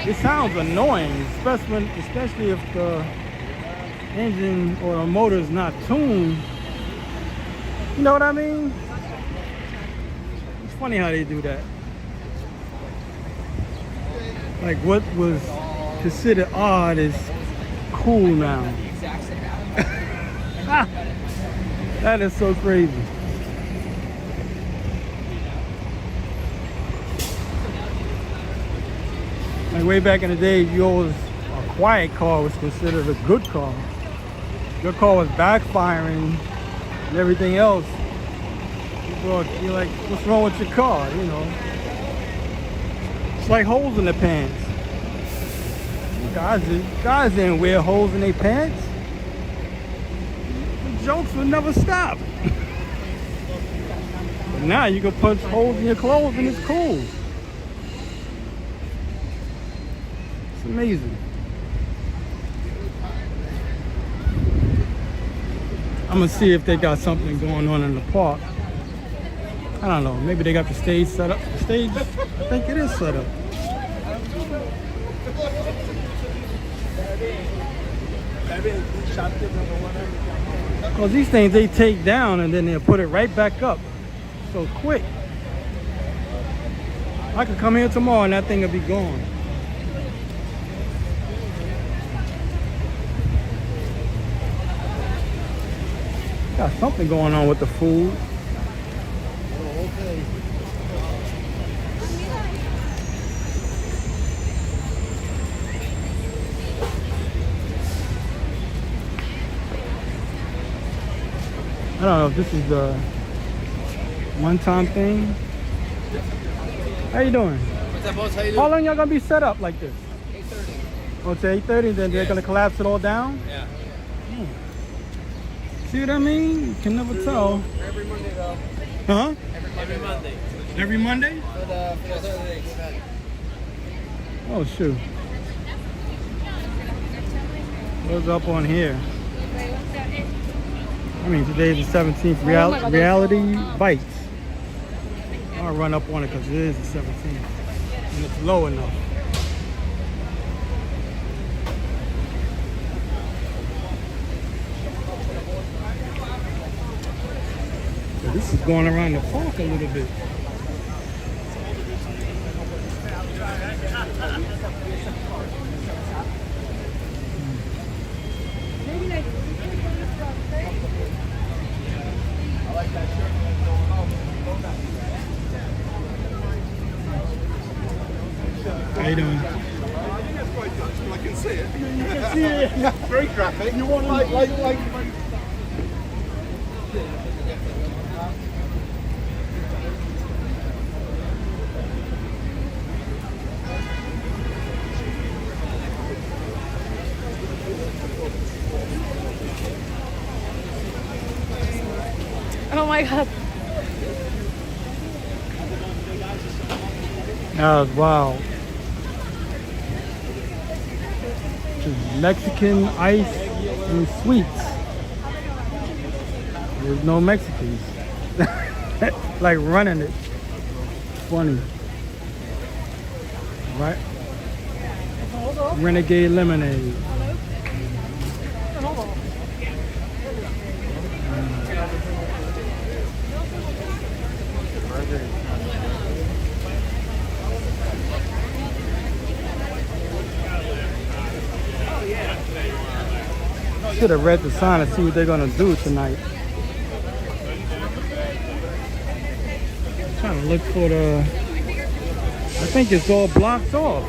it sounds annoying, especially if the engine or the motor is not tuned. You know what I mean? It's funny how they do that. Like what was considered odd is cool now. That is so crazy. Like way back in the day, a quiet car was considered a good car. Your car was backfiring and everything else. You're like, what's wrong with your car? You know, it's like holes in the pants. Guys didn't wear holes in their pants. The jokes would never stop. But now you can punch holes in your clothes and it's cool. It's amazing. I'm gonna see if they got something going on in the park. I don't know, maybe they got the stage set up. The stage, I think it is set up. Because these things they take down and then they'll put it right back up so quick. I could come here tomorrow and that thing will be gone. Got something going on with the food. I don't know if this is the one-time thing. How you doing? What's up, boss? How you doing? How long y'all gonna be set up like this? 8:30. Oh, it's 8:30, then they're gonna collapse it all down? Yeah. See what I mean? You can never tell. Every Monday, though. Huh? Every Monday. Every Monday? For the Thursday. Oh, shoot. What's up on here? I mean, today's the 17th. Reality Bites. I'll run up on it because it is the 17th. And it's low enough. So this is going around the park a little bit. How you doing? I can see it. You can see it. Very graphic. You want like. Oh my God. That was wild. Mexican ice and sweets. There's no Mexicans. Like running it. Funny. Right? Renegade lemonade. Should have read the sign and see what they're gonna do tonight. Trying to look for the. I think it's all blocked off.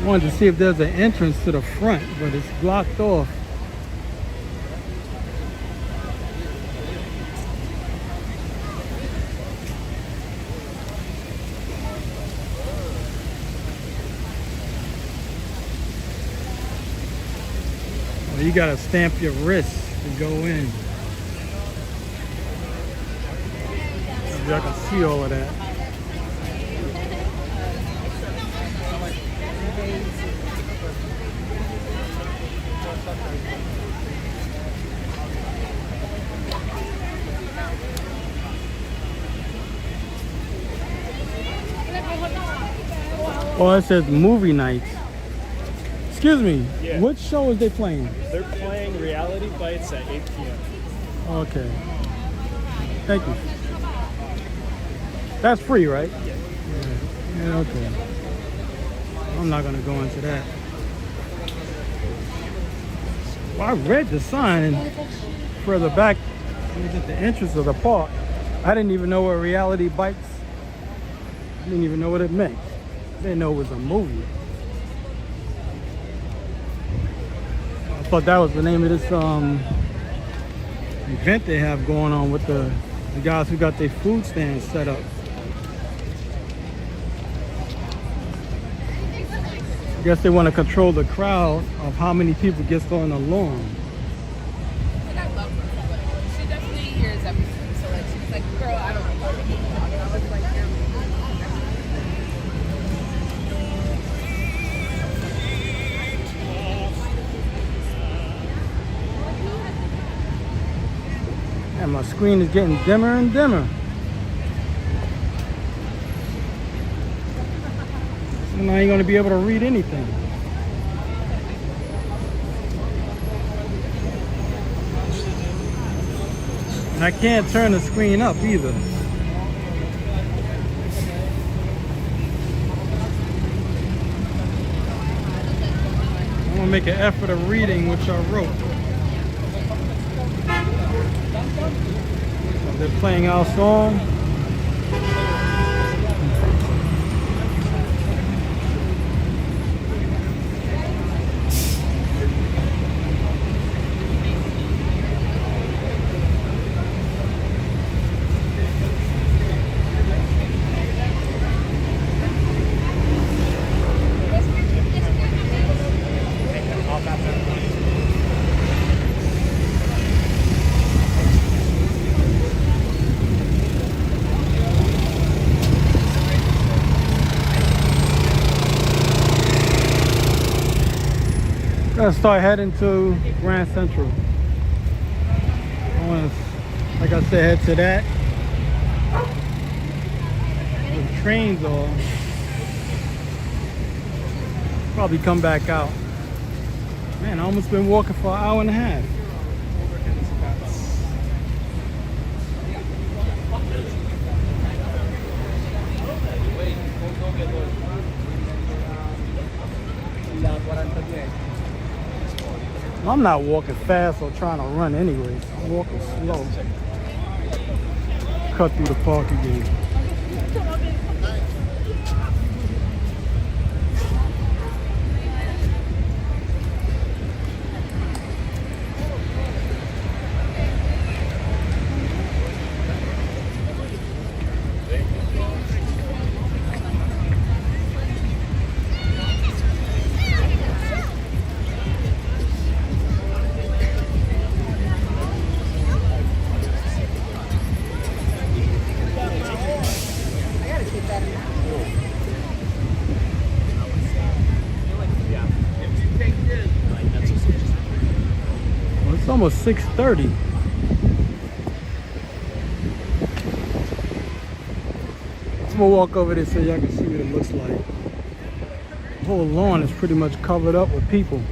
I wanted to see if there's an entrance to the front, but it's blocked off. You gotta stamp your wrist to go in. Y'all can see all of that. Oh, it says movie nights. Excuse me, Yeah. what show is they playing? They're playing Reality Bites at 8 p.m. Okay. Thank you. That's free, right? Yeah. Yeah, okay. I'm not gonna go into that. Well, I read the sign further back at the entrance of the park. I didn't even know what Reality Bites, I didn't even know what it meant. I didn't know it was a movie. I thought that was the name of this event they have going on with the guys who got their food stands set up. I guess they want to control the crowd of how many people gets on the lawn. And I love her, but she definitely hears everything. So like she's like, girl, I don't know what to do. And I was like, yeah. And my screen is getting dimmer and dimmer. So now you're going to be able to read anything. And I can't turn the screen up either. I'm going to make an effort of reading what y'all wrote. They're playing our song. Gonna start heading to Grand Central. I want to, like I said, head to that. The trains are. Probably come back out. Man, I almost been walking for an hour and a half. I'm not walking fast or trying to run anyways. I'm walking slow. Cut through the park again. It's almost 6:30. I'm gonna walk over there so y'all can see what it looks like. The whole lawn is pretty much covered up with people.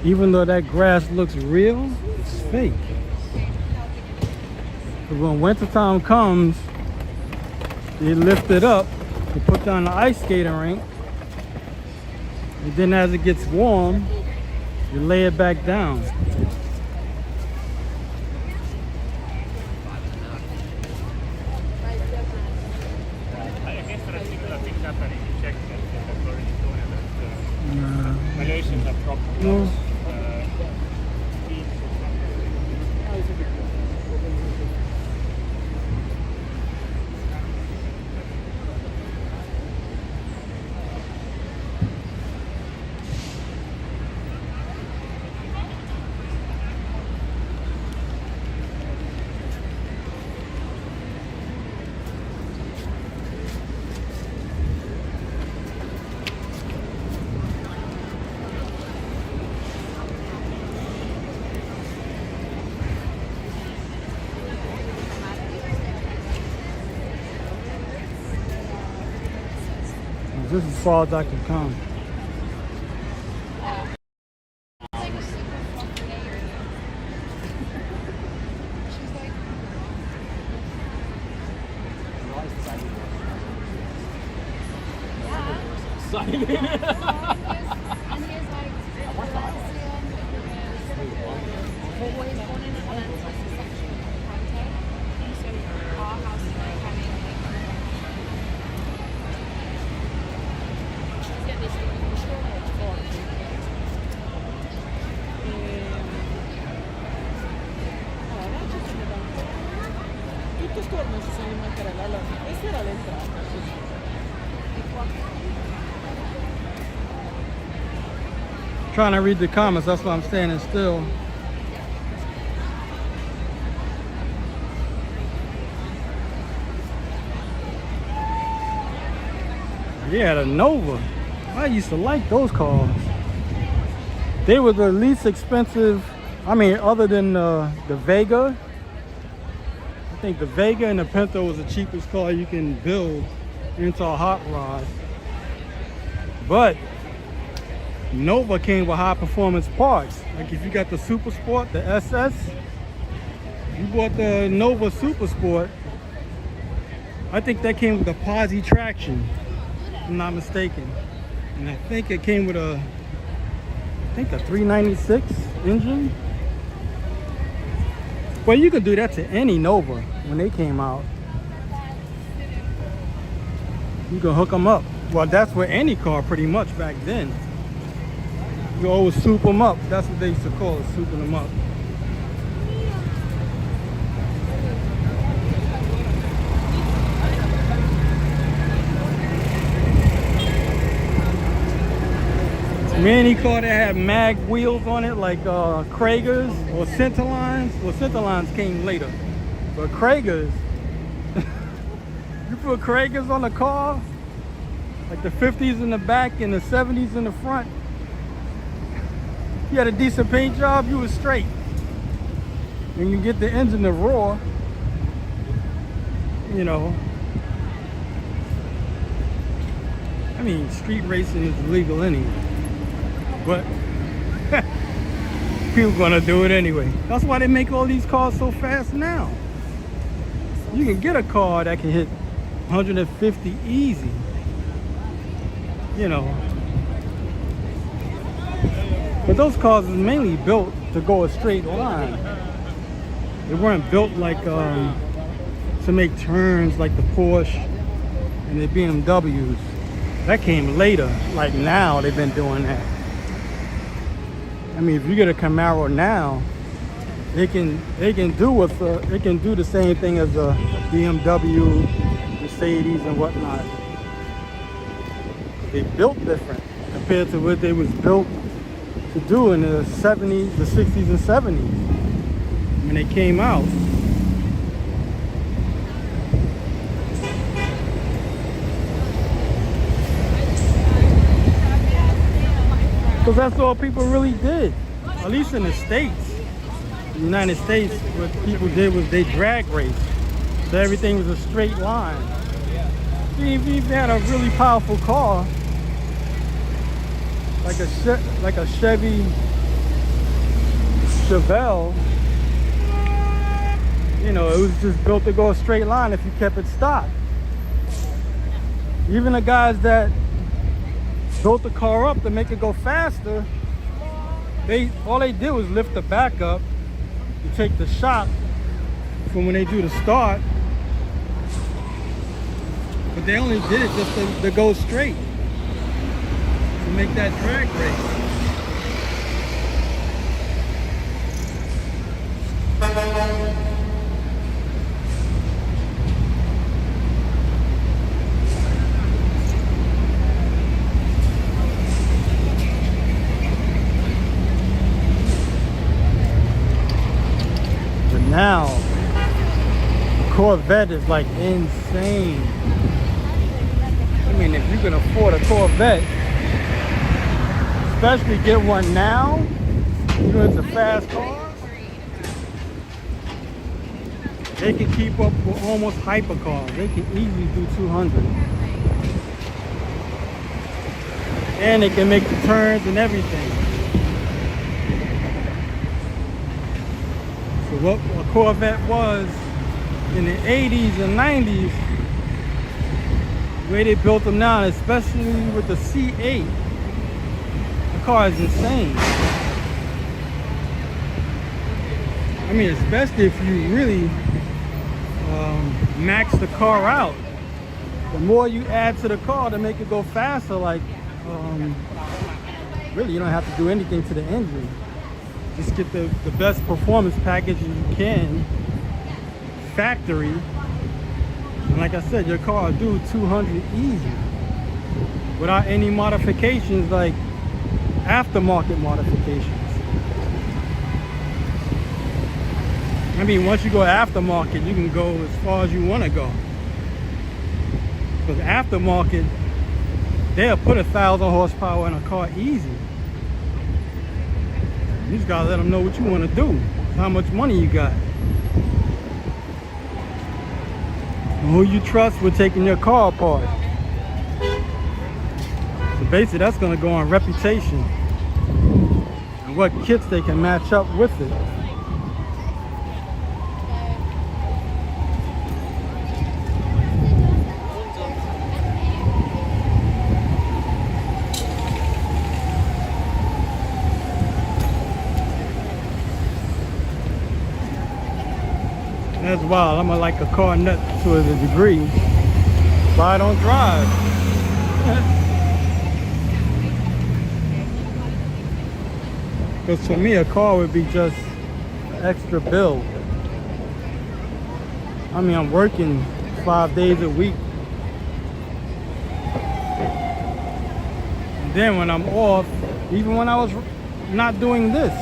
Even though that grass looks real, it's fake. But when wintertime comes, they lift it up, they put down the ice skating rink, and then as it gets warm, you lay it back down. Malaysians have problems. No. This is as far as I can come. Trying to read the comments, that's why I'm standing still. Yeah, the Nova. I used to like those cars. They were the least expensive. I mean, other than the Vega. I think the Vega and the Pinto was the cheapest car you can build into a hot rod. But Nova came with high performance parts. Like if you got the Super Sport, the SS, you bought the Nova Super Sport, I think that came with a posi traction, if I'm not mistaken. And I think it came with a 396 engine. Well, you could do that to any Nova when they came out. You can hook them up. Well, that's with any car pretty much back then. You always soup them up. That's what they used to call it, souping them up. Any car that had mag wheels on it, like Kragers or Centerlines. Well, Centerlines came later, but Kragers, you put Kragers on the car, like the 50s in the back and the 70s in the front. You had a decent paint job, you was straight. And you get the engine to roar, you know. I mean, street racing is illegal anyway, but people gonna do it anyway. That's why they make all these cars so fast now. You can get a car that can hit 150 easy, you know. But those cars is mainly built to go a straight line. They weren't built like to make turns like the Porsche and the BMWs. That came later. Like now they've been doing that. I mean, if you get a Camaro now, they can do the same thing as a BMW, Mercedes, and whatnot. They built different compared to what they was built to do in the 70s, the 60s, and 70s when they came out. Because that's all people really did, at least in the States. In the United States, what people did was they drag raced. So everything was a straight line. If you had a really powerful car, like a Chevy Chevelle, you know, it was just built to go a straight line if you kept it stock. Even the guys that built the car up to make it go faster, all they did was lift the back up to take the shock from when they do the start, but they only did it just to go straight, to make that drag race. But now, Corvette is like insane. I mean, if you can afford a Corvette, especially get one now, you know, it's a fast car. They can keep up with almost hypercars. They can easily do 200. And it can make the turns and everything. So what a Corvette was in the 80s and 90s, the way they built them now, especially with the C8, the car is insane. I mean, especially if you really max the car out. The more you add to the car to make it go faster, like really you don't have to do anything to the engine. Just get the best performance package you can, factory. And like I said, your car will do 200 easy without any modifications, like aftermarket modifications. I mean, once you go aftermarket, you can go as far as you want to go. Because aftermarket, they'll put 1,000 horsepower in a car easy. You just gotta let them know what you want to do, how much money you got. And who you trust with taking your car apart. So basically, that's gonna go on reputation and what kits they can match up with it. That's wild. I'm like a car nut to a degree, but I don't drive. Because for me, a car would be just an extra bill. I mean, I'm working 5 days a week. And then when I'm off, even when I was not doing this,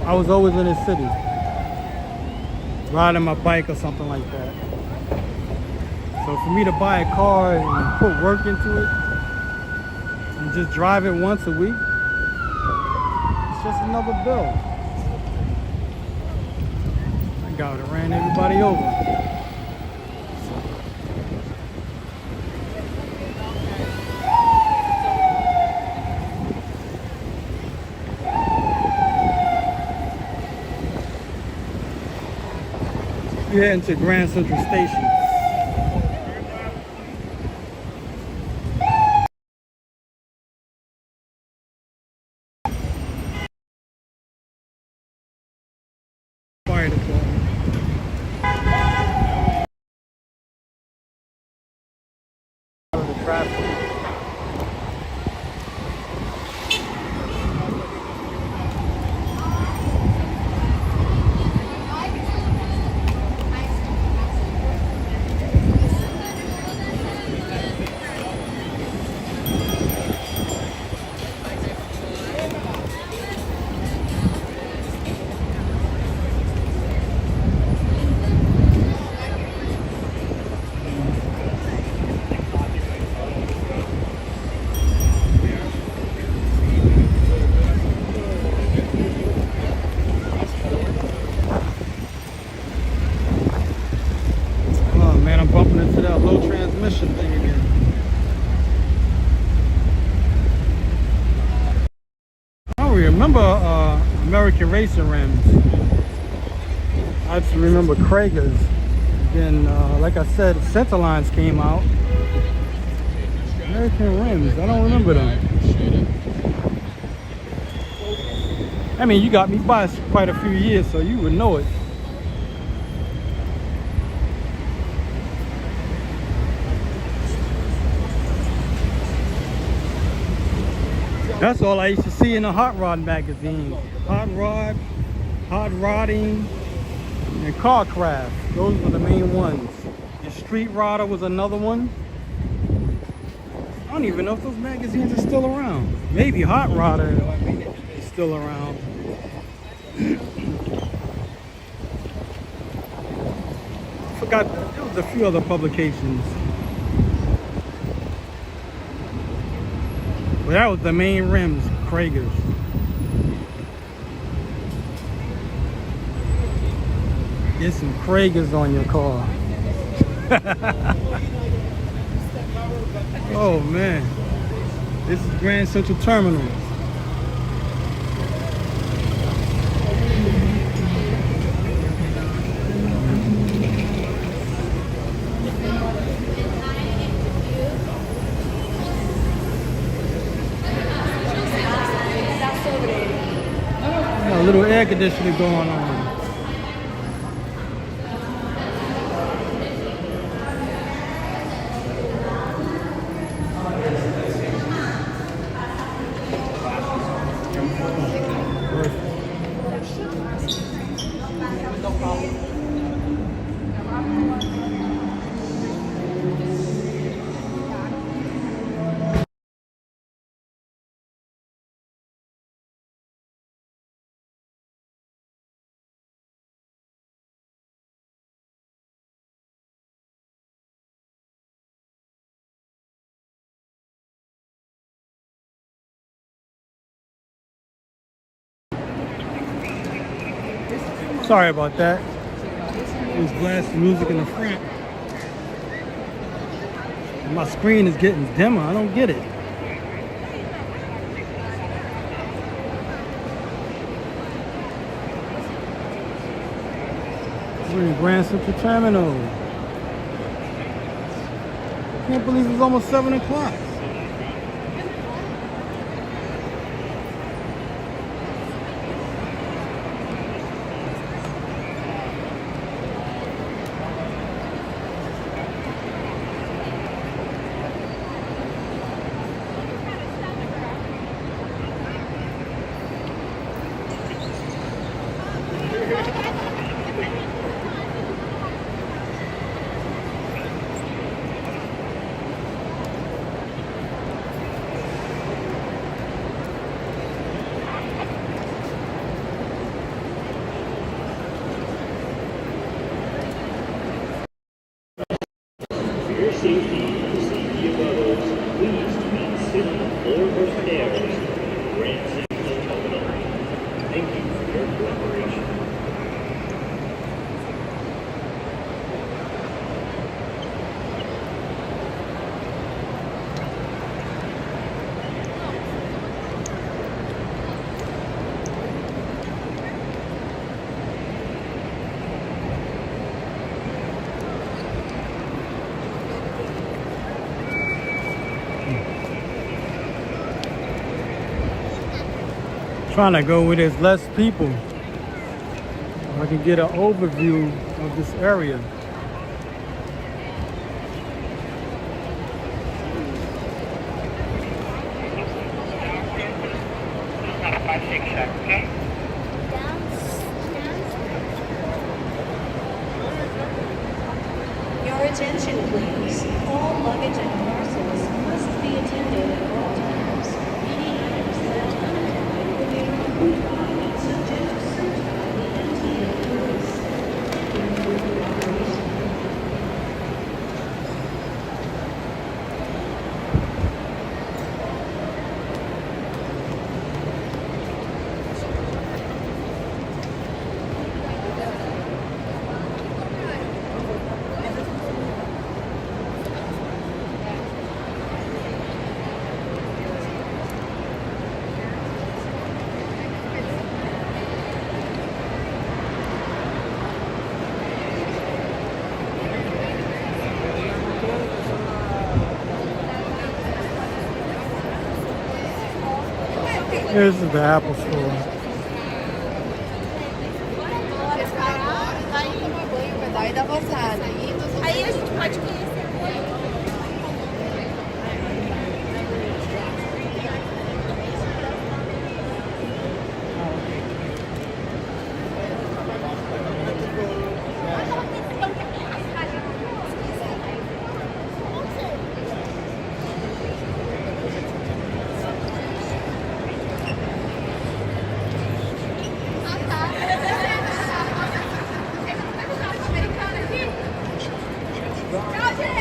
I was always in the city, riding my bike or something like that. So for me to buy a car and put work into it and just drive it once a week, it's just another bill. I got it, ran everybody over. We're heading to Grand Central Station. Fire department. Out of the traffic. Into that low transmission thing again. I don't remember American racing rims. I just remember Krager's. Then, like I said, Centerlines came out. American rims, I don't remember them. I mean, you got me by quite a few years, so you would know it. That's all I used to see in the hot rod magazine. Hot rod, hot rodding, and car craft. Those were the main ones. The Street Rodder was another one. I don't even know if those magazines are still around. Maybe Hot Rodder is still around. I forgot, there was a few other publications. But that was the main rims, Krager's. Get some Krager's on your car. Oh man. This is Grand Central Terminal. Got a little air conditioning going on. Sorry about that. There's blasting music in the front. My screen is getting dimmer. I don't get it. We're in Grand Central Terminal. Can't believe it's almost 7 o'clock. your safety and the safety of others, please do not sit on the floor or stairs in Grand Central Terminal. Thank you for your cooperation. Trying to go where there's less people. I can get an overview of this area. Your attention, please. All luggage and parcels must be attended at all times. Any items that are unattended will be removed by and subject to search by the MTA police. Thank you for your cooperation. This is the Apple Store. Aí a gente pode conhecer. Go,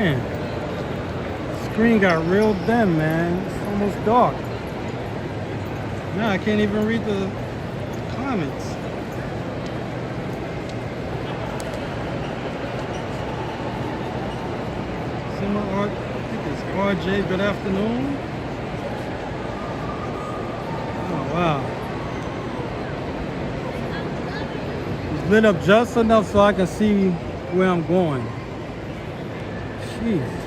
Man, screen got real dim, man. It's almost dark. Now I can't even read the comments. I think it's RJ, good afternoon. Oh, wow. It's lit up just enough so I can see where I'm going. Jeez.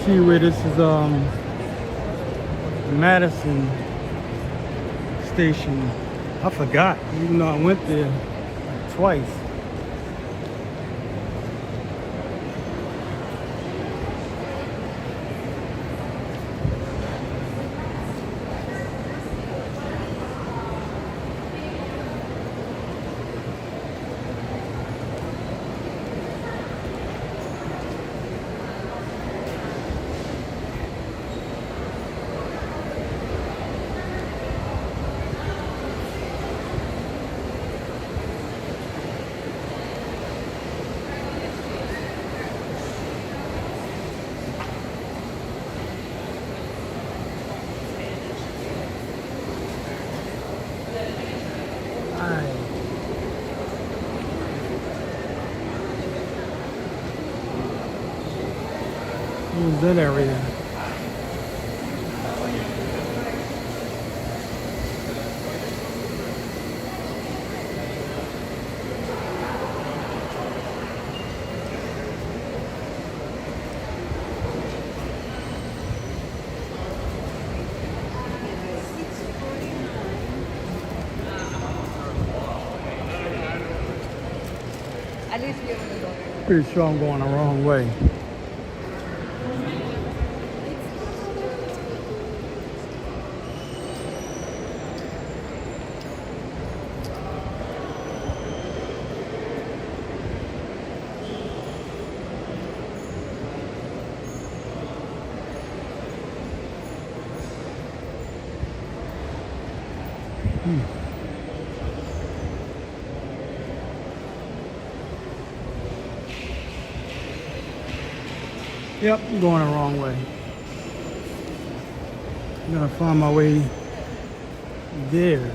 See where this is Madison station. I forgot, even though I went there like twice. That area. Pretty sure I'm going the wrong way. Yep, I'm going the wrong way. I'm gonna find my way there.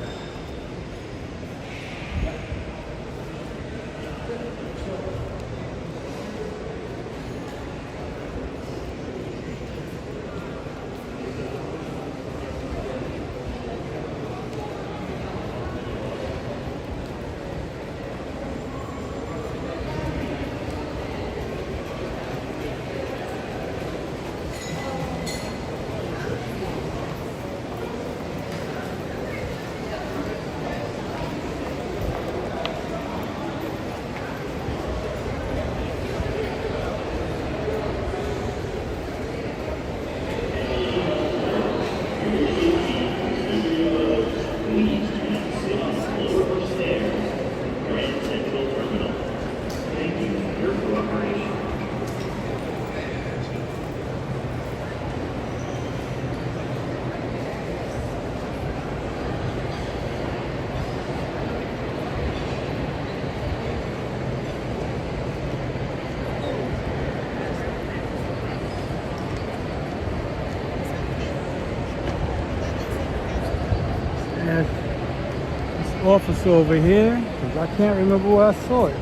This officer over here, because I can't remember where I saw it.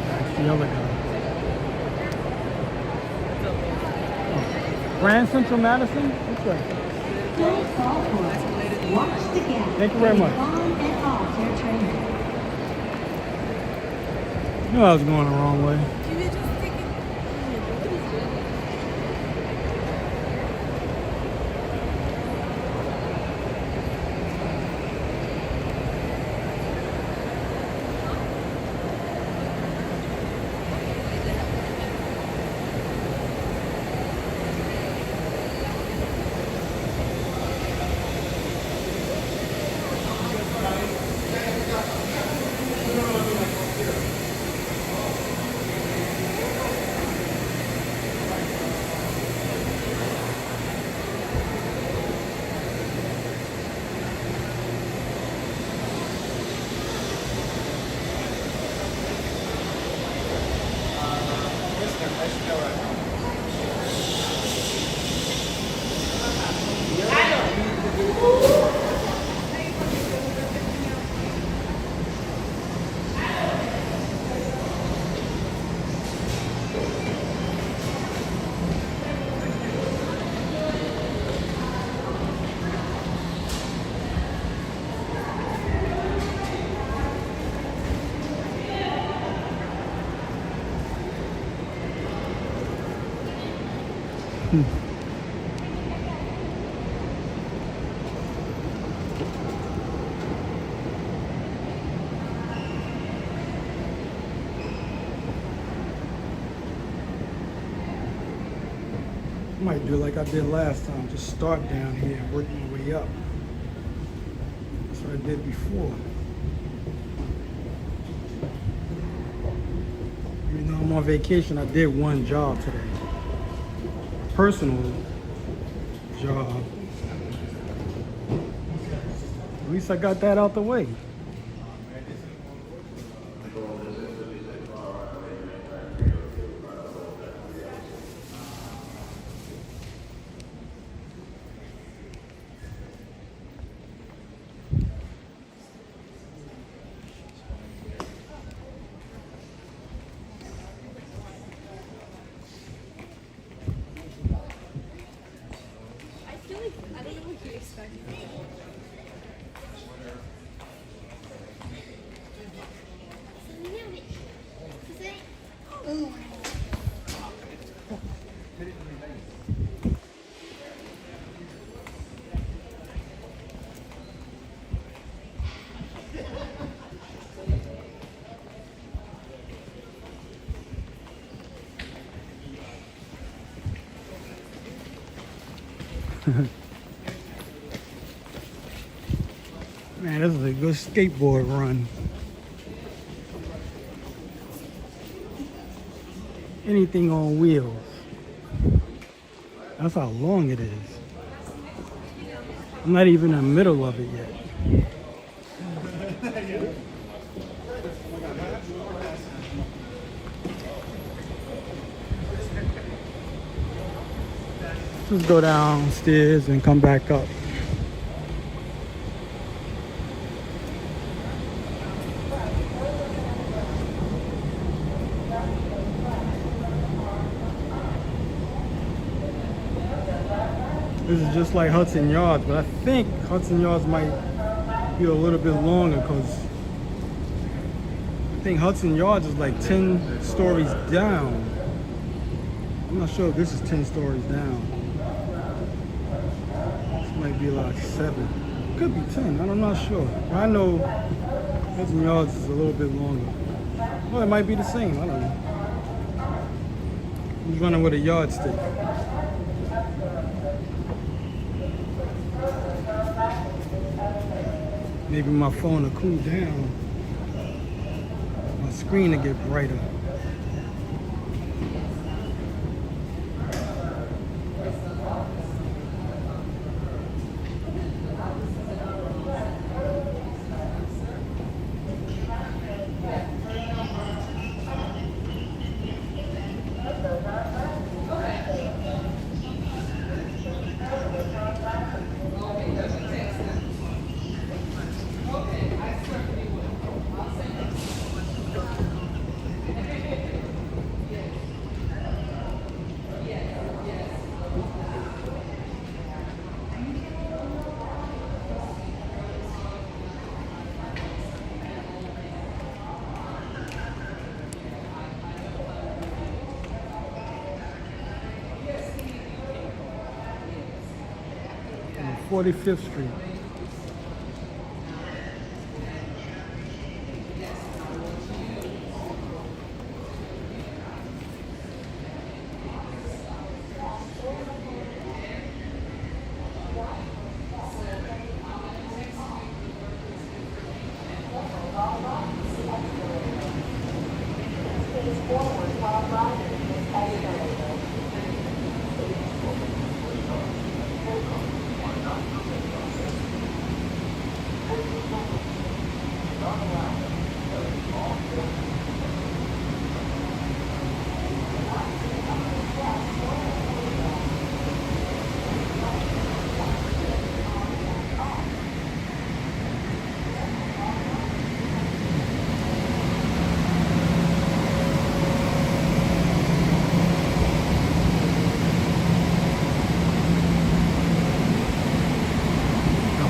That's the other guy. Grand Central Madison? What's that? Watch the gap. Thank you very much. On and off your trainer. I knew I was going the wrong way. Might do like I did last time, just start down here and work my way up. That's what I did before. Even though I'm on vacation, I did one job today. A personal job. At least I got that out the way. I don't know what you expect. Man, this is a good skateboard run. Anything on wheels. That's how long it is. I'm not even in the middle of it yet. Just go downstairs and come back up. This is just like Hudson Yards, but I think Hudson Yards might be a little bit longer because I think Hudson Yards is like 10 stories down. I'm not sure if this is 10 stories down. This might be like 7. Could be 10, I'm not sure. But I know Hudson Yards is a little bit longer. Well, it might be the same, I don't know. He's running with a yardstick. Maybe my phone will cool down. My screen will get brighter. On 45th Street.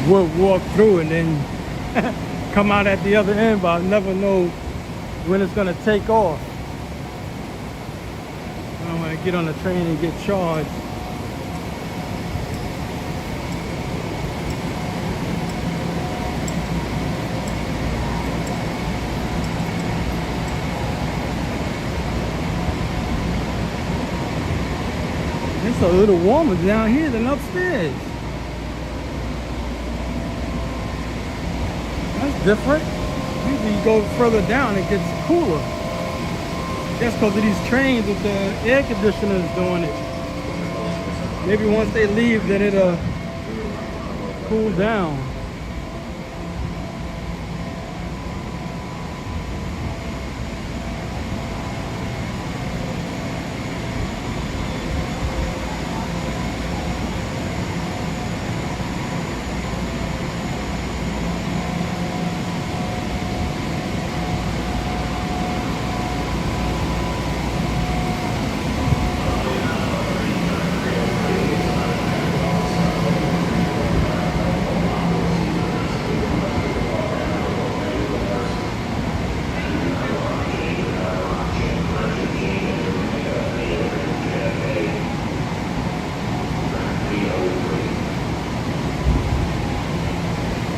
Would walk through and then come out at the other end, but I never know when it's gonna take off. I don't want to get on the train and get charged It's a little warmer down here than upstairs. That's different. Usually you go further down, it gets cooler. Just because of these trains with the air conditioners doing it. Maybe once they leave, then it'll cool down.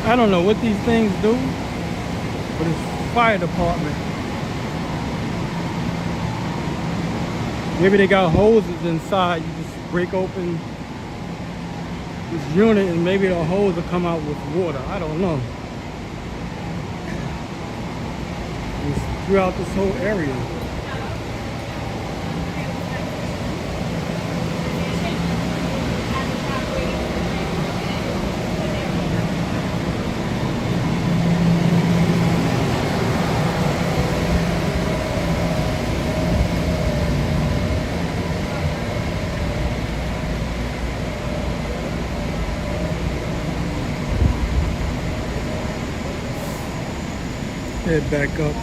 I don't know what these things do, but it's fire department. Maybe they got hoses inside. You just break open this unit and maybe the hose will come out with water. I don't know. It's throughout this whole area. Head back up.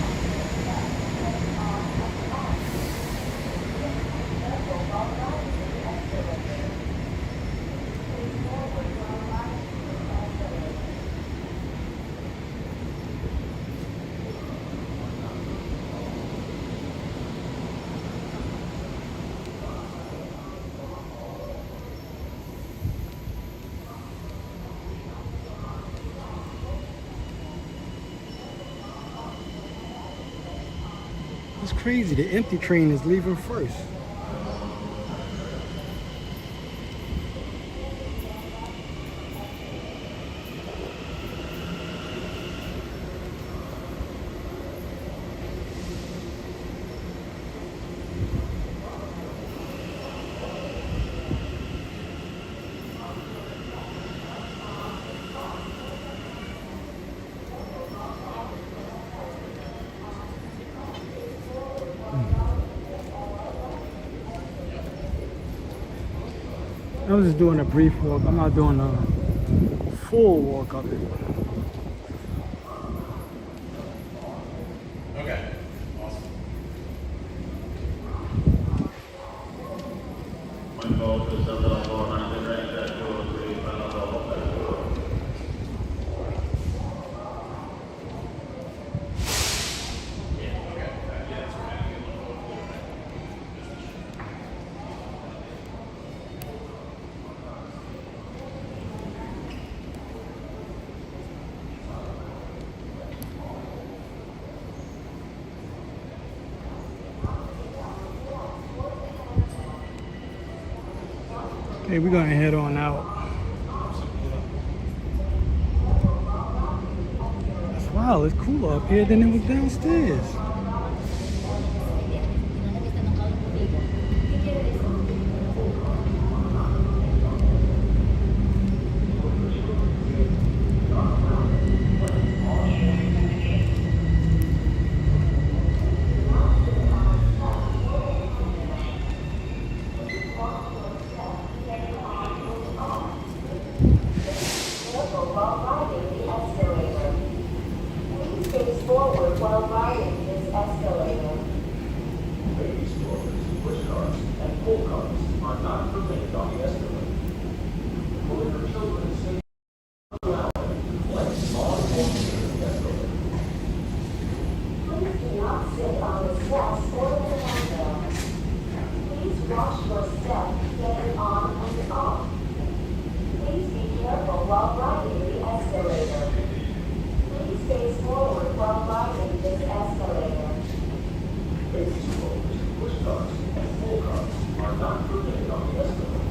It's crazy, the empty train is leaving first. I was just doing a brief walk. I'm not doing a full walk of it. Okay, awesome. Okay, we're gonna head on out. Wow, it's cooler up here than it was downstairs. Forward while riding this escalator. Baby strollers, push carts, and pull carts are not permitted on the escalator. For your children's safety, allow let small children in the escalator. Please do not sit on the steps or the handrail. Please watch your step getting on and off. Please be careful while riding the escalator. Please face forward while riding this escalator. Baby strollers, push carts, and pull carts are not permitted on the escalator.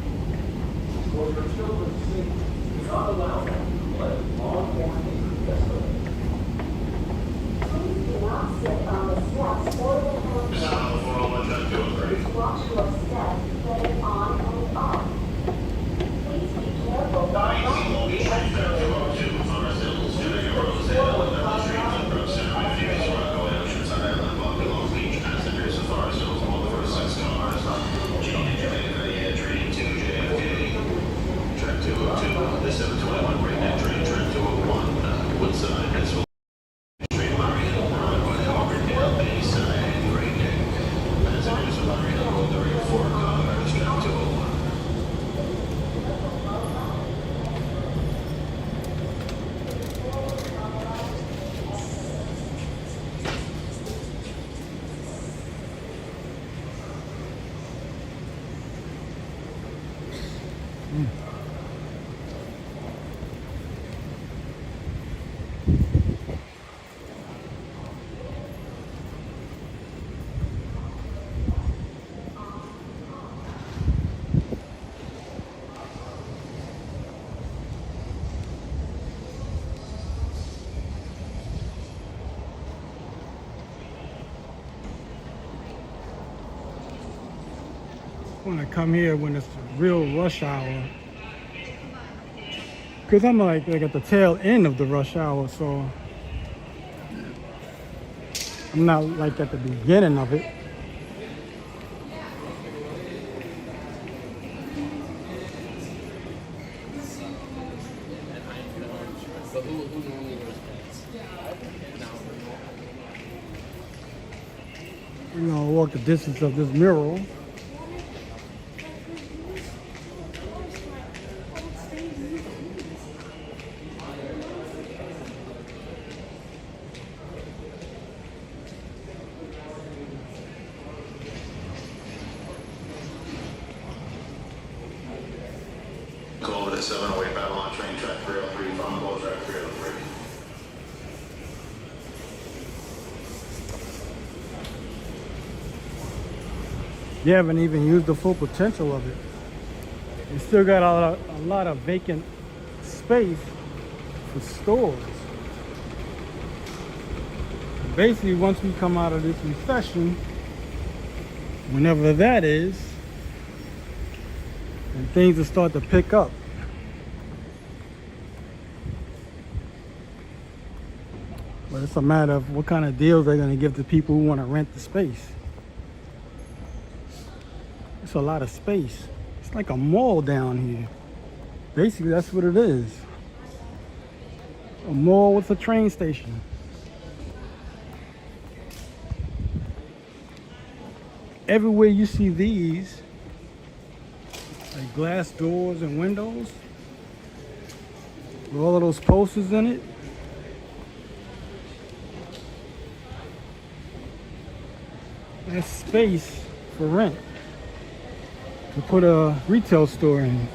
For your children's safety, do not allow them to play on or near the escalator. Please do not sit on the steps or the handrails. Watch your step getting on and off. Please be careful while crossing the escalator. The 721 Breakneck train, track 201, Woodside, Pennsylvania. Street, Marion, Broadway, Auburndale, Bayside, Breakneck. Passengers of Marion will direct 4 cars, track 201. Want to come here when it's real rush hour, because I'm like at the tail end of the rush hour, so I'm not like at the beginning of it. We're gonna walk the distance of this mural. Call over to 708 Babylon train, track 303, phone call track 303. You haven't even used the full potential of it. You still got a lot of vacant space for stores. Basically, once we come out of this recession, whenever that is, and things will start to pick up. But it's a matter of what kind of deals they're going to give to people who want to rent the space. It's a lot of space. It's like a mall down here. Basically, that's what it is. A mall with a train station. Everywhere you see these, like glass doors and windows, with all of those posters in it, that's space for rent to put a retail store in.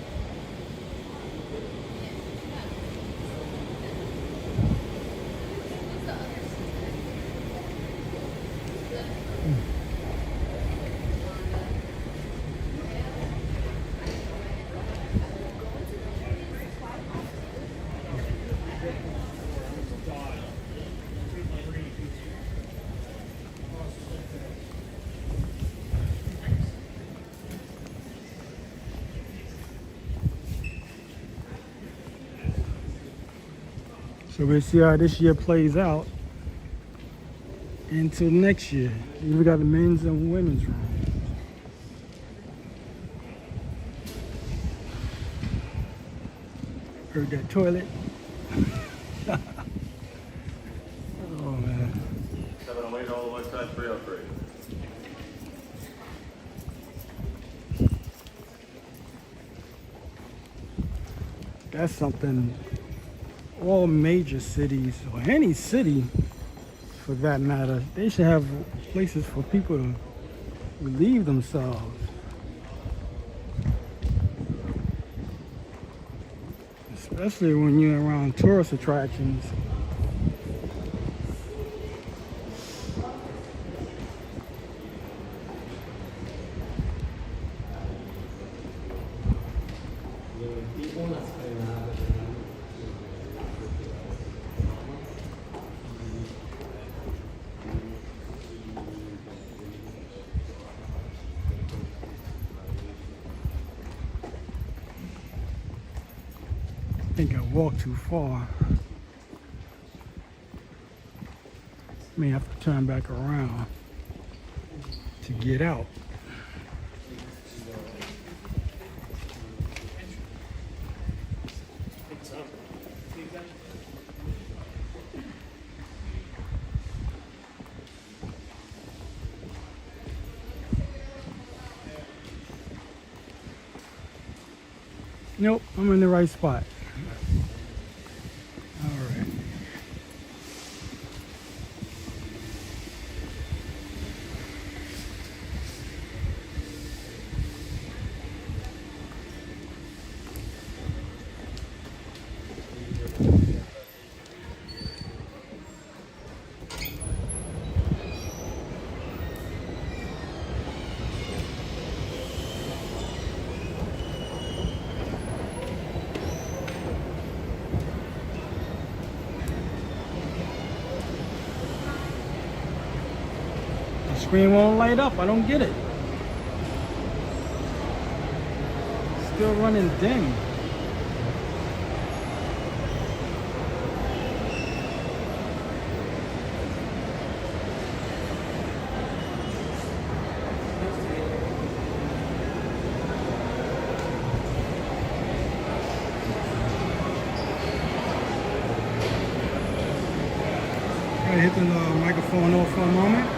So we'll see how this year plays out into next year. We got the men's and women's room. Heard that toilet. Oh man. 708 all the way to 303. That's something all major cities, or any city for that matter, they should have places for people to relieve themselves. Especially when you're around tourist attractions. think I walked too far. May have to turn back around to get out. Nope, I'm in the right spot. All right. The screen won't light up. I don't get it. Still running dim. Gotta hit the microphone off for a moment.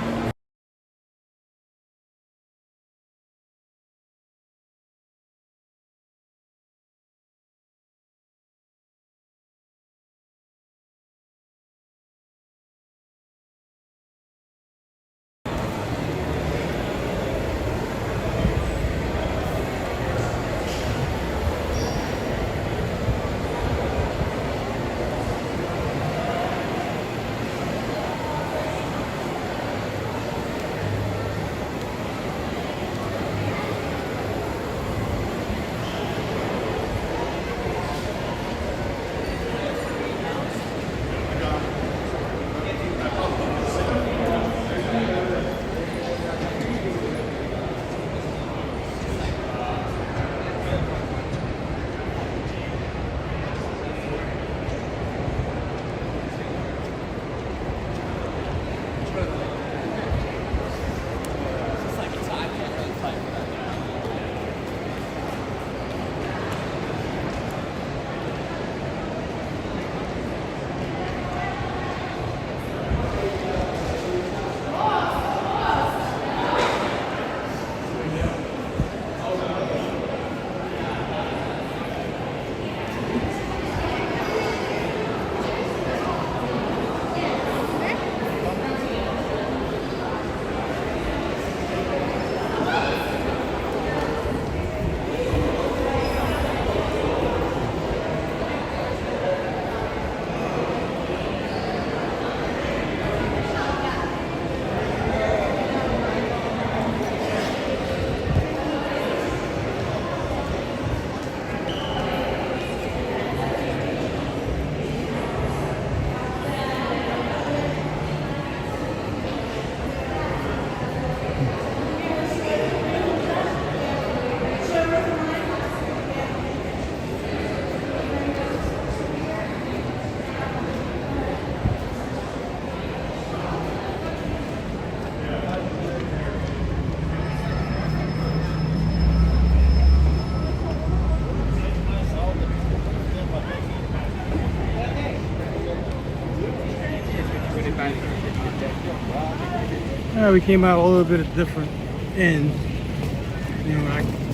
Yeah, we came out a little bit different end,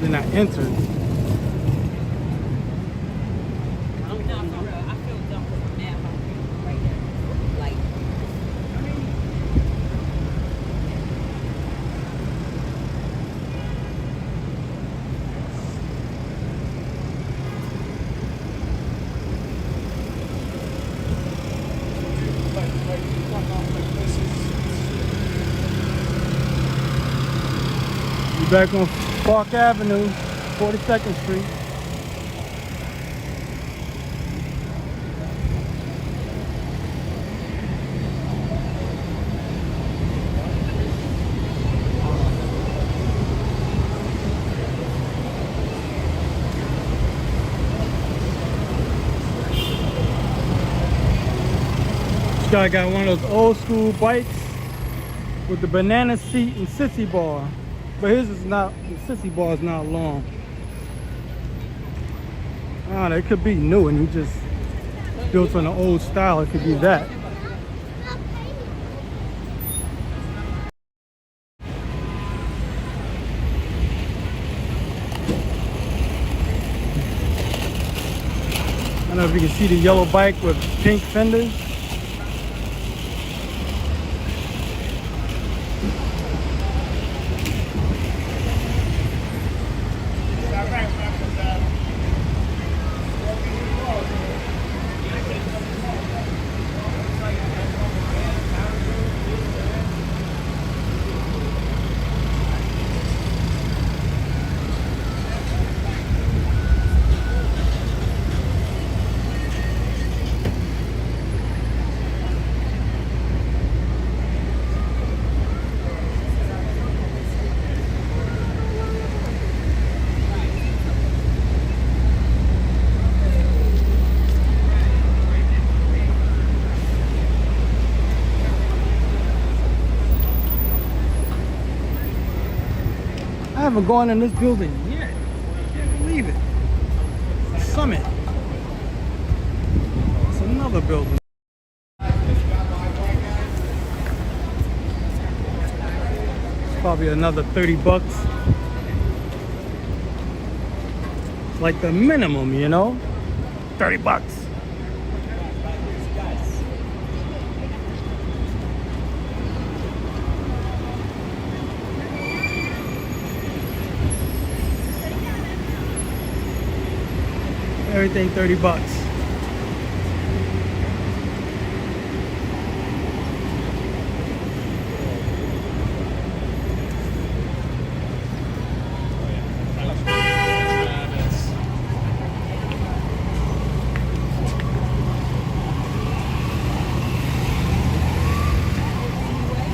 than I entered. We're back on Park Avenue, 42nd Street. guy got one of those old school bikes with the banana seat and sissy bar. But his is not, the sissy bar is not long. I don't know, it could be new and he just built on an old style. It could be that. I don't know if you can see the yellow bike with pink fenders. I haven't gone in this building yet. I can't believe it. The Summit. It's another building. It's probably another 30 bucks. It's like the minimum, you know? 30 bucks. Everything 30 bucks.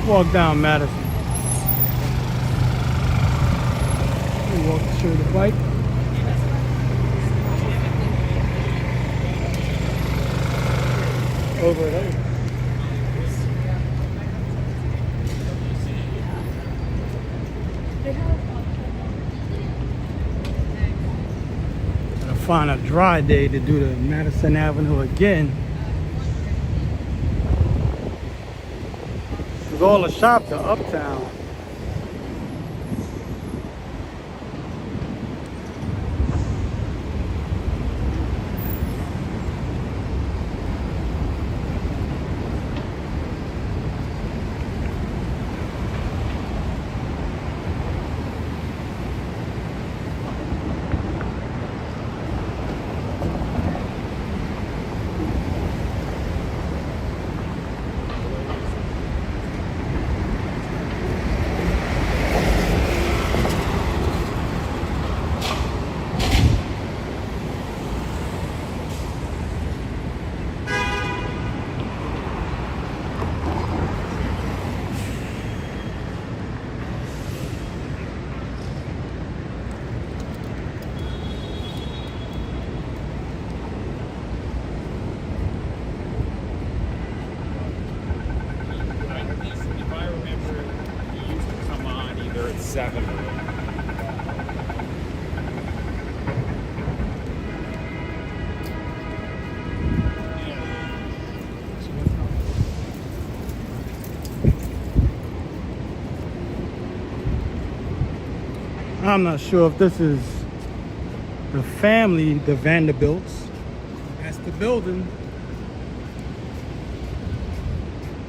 Walk down Madison. We walk to show the bike. Over it over. Gotta find a dry day to do the Madison Avenue again. Because all the shops are uptown. If I remember, he used to come on either at 7 or 8. I'm not sure if this is the family, the Vanderbilts. That's the building.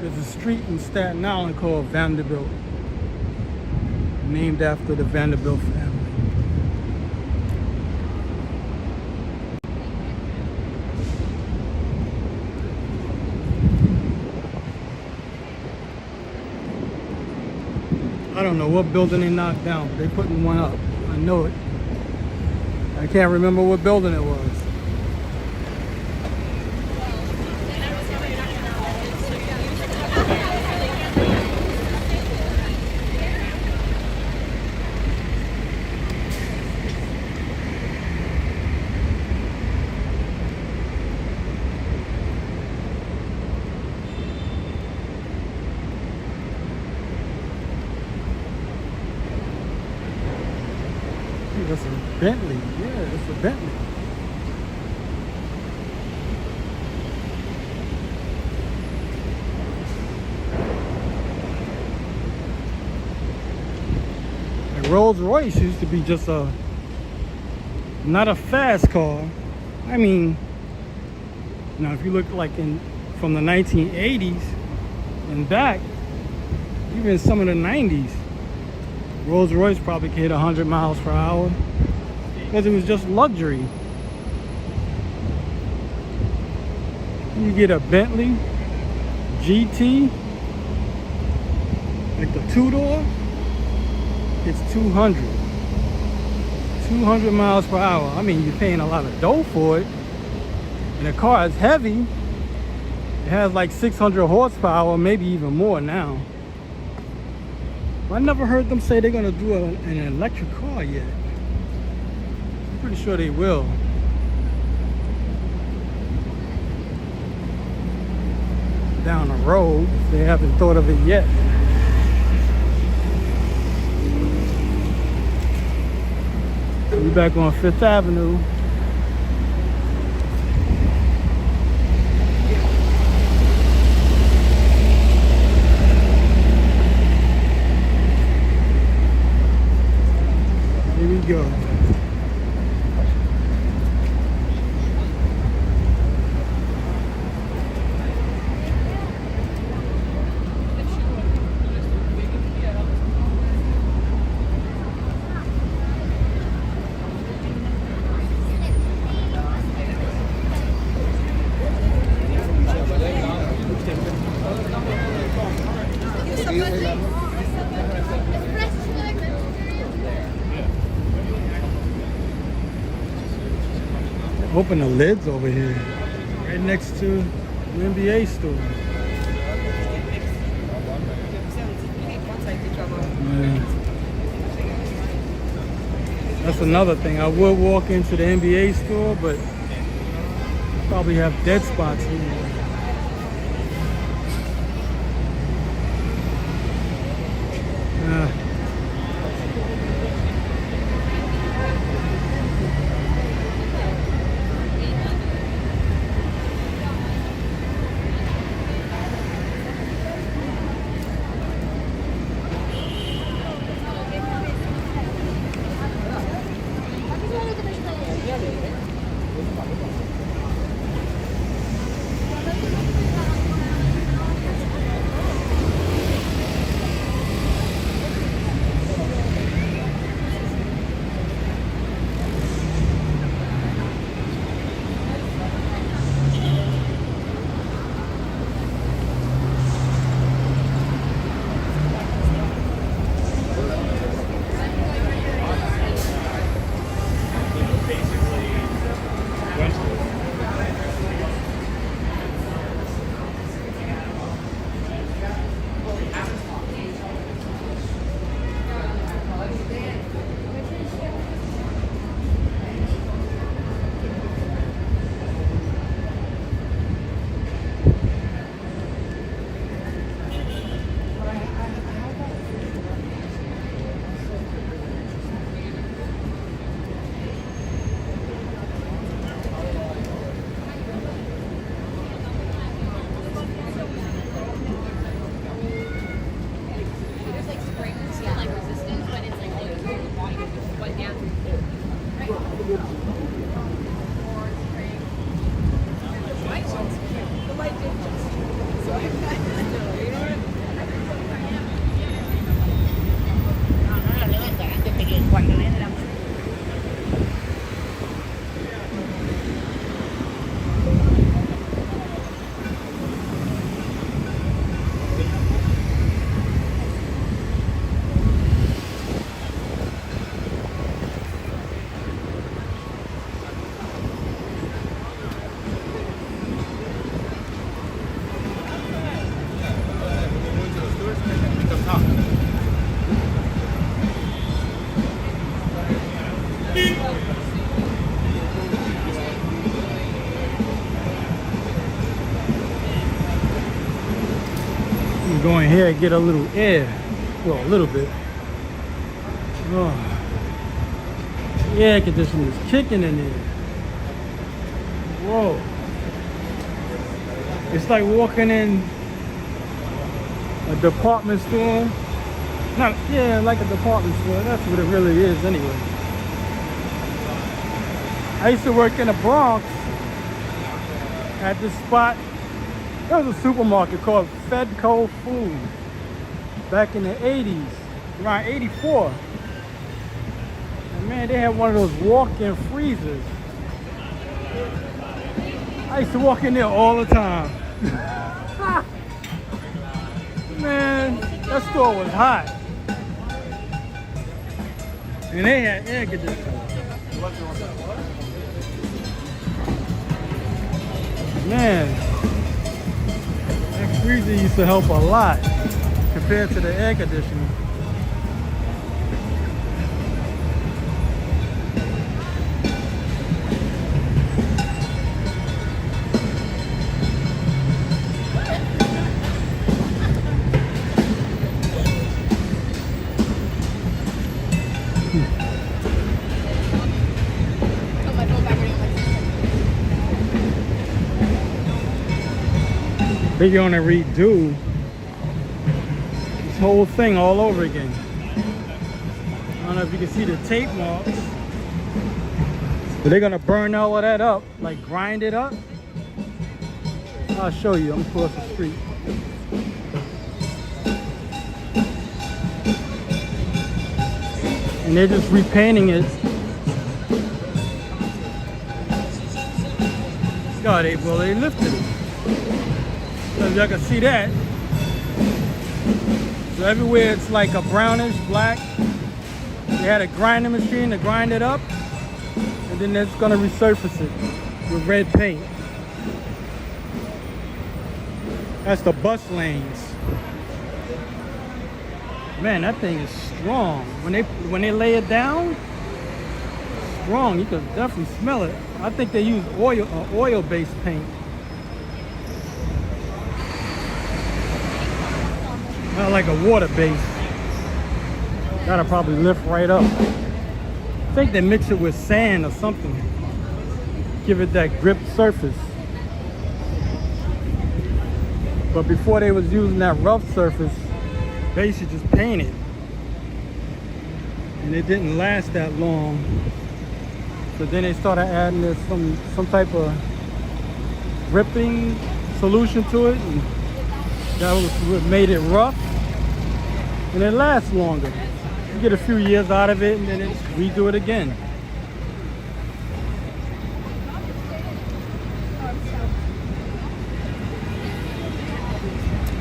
There's a street in Staten Island called Vanderbilt, named after the Vanderbilt family. I don't know what building they knocked down, but they're putting one up. I know it. I can't remember what building it was. think that's a Bentley. Yeah, it's a Bentley. Like Rolls Royce used to be just not a fast car. I mean, now if you look like from the 1980s and back, even some of the 90s, Rolls Royce probably could hit 100 miles per hour because it was just luxury. You get a Bentley GT, like the two-door, it's 200 miles per hour. I mean, you're paying a lot of dough for it, and the car is heavy. It has like 600 horsepower, maybe even more now. I never heard them say they're gonna do an electric car yet. I'm pretty sure they will. Down the road, they haven't thought of it yet. We're back on 5th Avenue. Here we go. Open the lids over here, right next to the NBA store. Yeah. That's another thing. I would walk into the NBA store, but probably have dead spots here. Go in here and get a little air. Well, a little bit. Oh. The air conditioning is kicking in there. Whoa. It's like walking in a department store. Not, yeah, like a department store. That's what it really is anyway. I used to work in the Bronx at this spot. There was a supermarket called Fedco Food back in the 80s, around 84. And man, they had one of those walk-in freezers. I used to walk in there all the time. Man, that store was hot. And they had air conditioning. Man, that freezer used to help a lot compared to the air conditioning. They're gonna redo this whole thing all over again. I don't know if you can see the tape marks, but they're gonna burn all of that up, like grind it up. I'll show you. I'm across the street. And they're just repainting it. God, they lifted it. So y'all can see that. So everywhere it's like a brownish black. They had a grinding machine to grind it up, and then it's gonna resurface it with red paint. That's the bus lanes. Man, that thing is strong. When they lay it down, strong. You can definitely smell it. I think they use oil-based paint. Not like a water base. Gotta probably lift right up. I think they mix it with sand or something. Give it that grip surface. But before they was using that rough surface, they used to just paint it. And it didn't last that long. So then they started adding this some type of gripping solution to it. And that was what made it rough, and it lasts longer. You get a few years out of it, and then it's redo it again.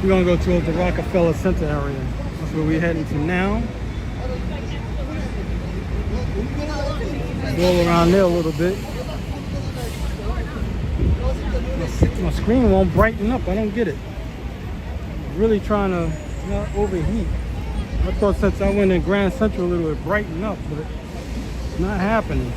We're gonna go towards the Rockefeller Center area. That's where we're heading to now. Go around there a little bit. My screen won't brighten up. I don't get it. Really trying to not overheat. I thought since I went in Grand Central it would brighten up, but it's not happening.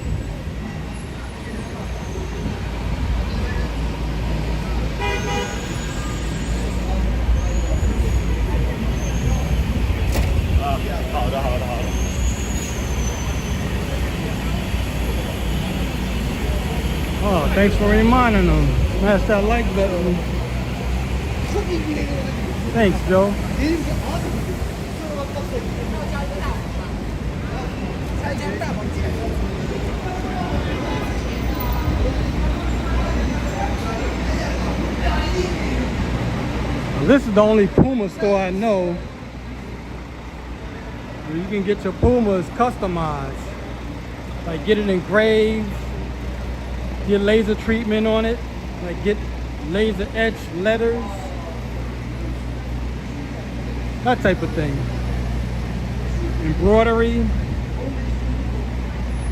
Oh, thanks for reminding them. Smash that like button. Thanks, Joe. This is the only Puma store I know where you can get your Pumas customized. Like get it engraved, get laser treatment on it, like get laser etched letters. That type of thing. Embroidery.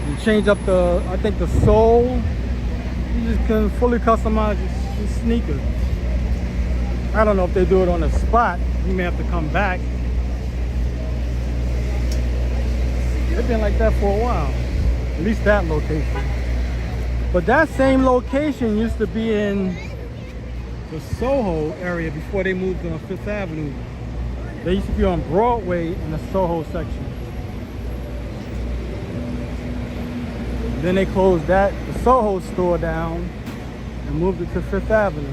You change up I think the sole. You just can fully customize your sneakers. I don't know if they do it on the spot. You may have to come back. They've been like that for a while. At least that location. But that same location used to be in the Soho area before they moved on Fifth Avenue. They used to be on Broadway in the Soho section. Then they closed that, the Soho store down and moved it to Fifth Avenue.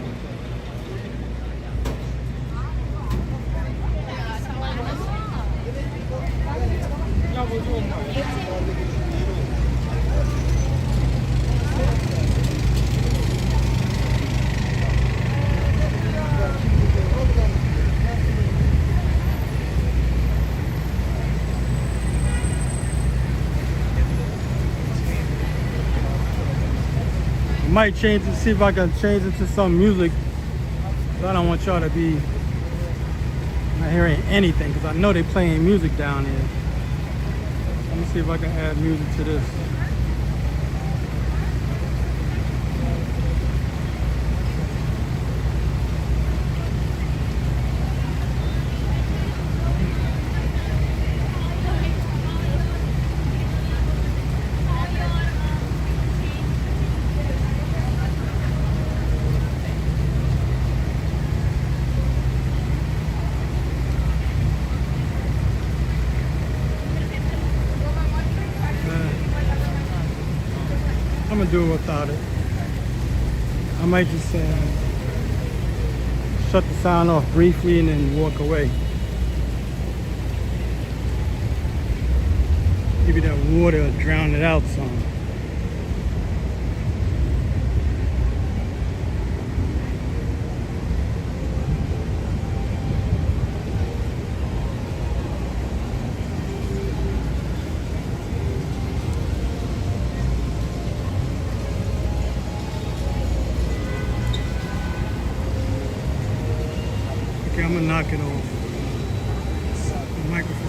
I might change it, see if I can change it to some music. So I don't want y'all to be not hearing anything, because I know they're playing music down here. Let me see if I can add music to this. I'm gonna do it without it. I might just shut the sound off briefly and then walk away. Maybe that water will drown it out some. Okay, I'm gonna knock it off. The microphone.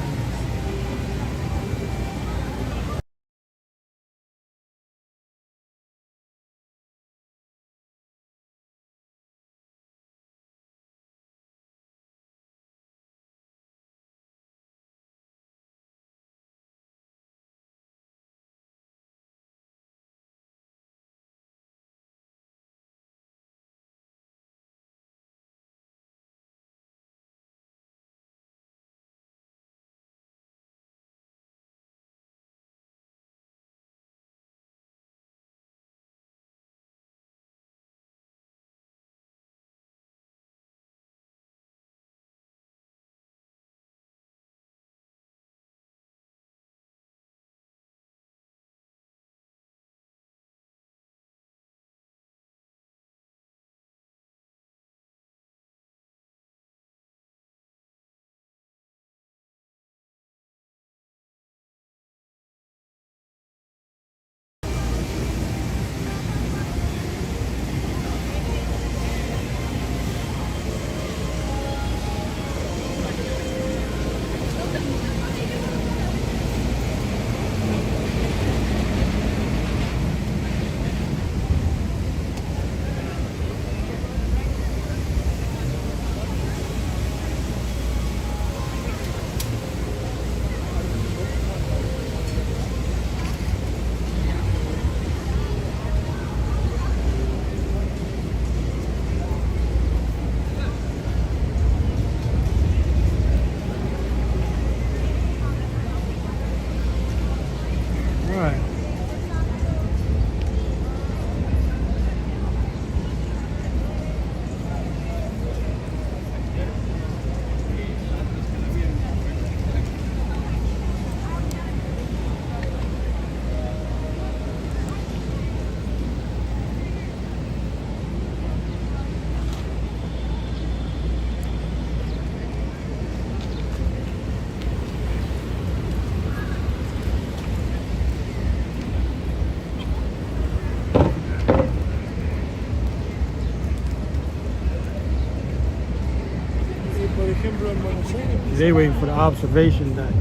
They waiting for the observation deck.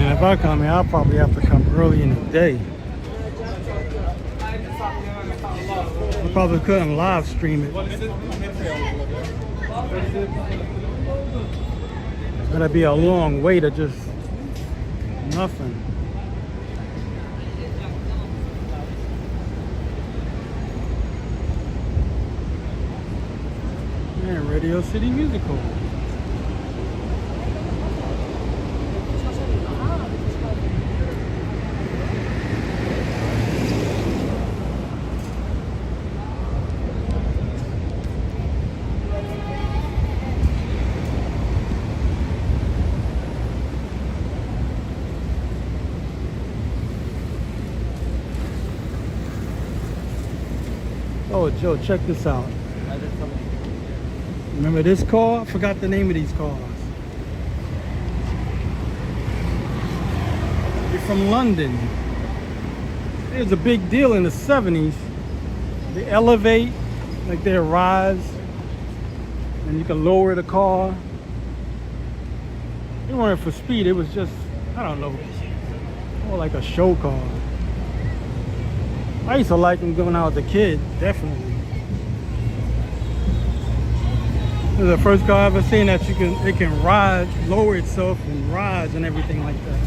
And if I come here, I'll probably have to come early in the day. I probably couldn't live stream it. That'd be a long way to just nothing. Man, Radio City Music Hall. Oh, Joe, check this out. Remember this car? I forgot the name of these cars. They're from London. It was a big deal in the 70s. They elevate, like they rise, and you can lower the car. They weren't for speed, it was just, I don't know, more like a show car. I used to like them when I was a kid, definitely. This is the first car I've ever seen that it can rise, lower itself and rise and everything like that.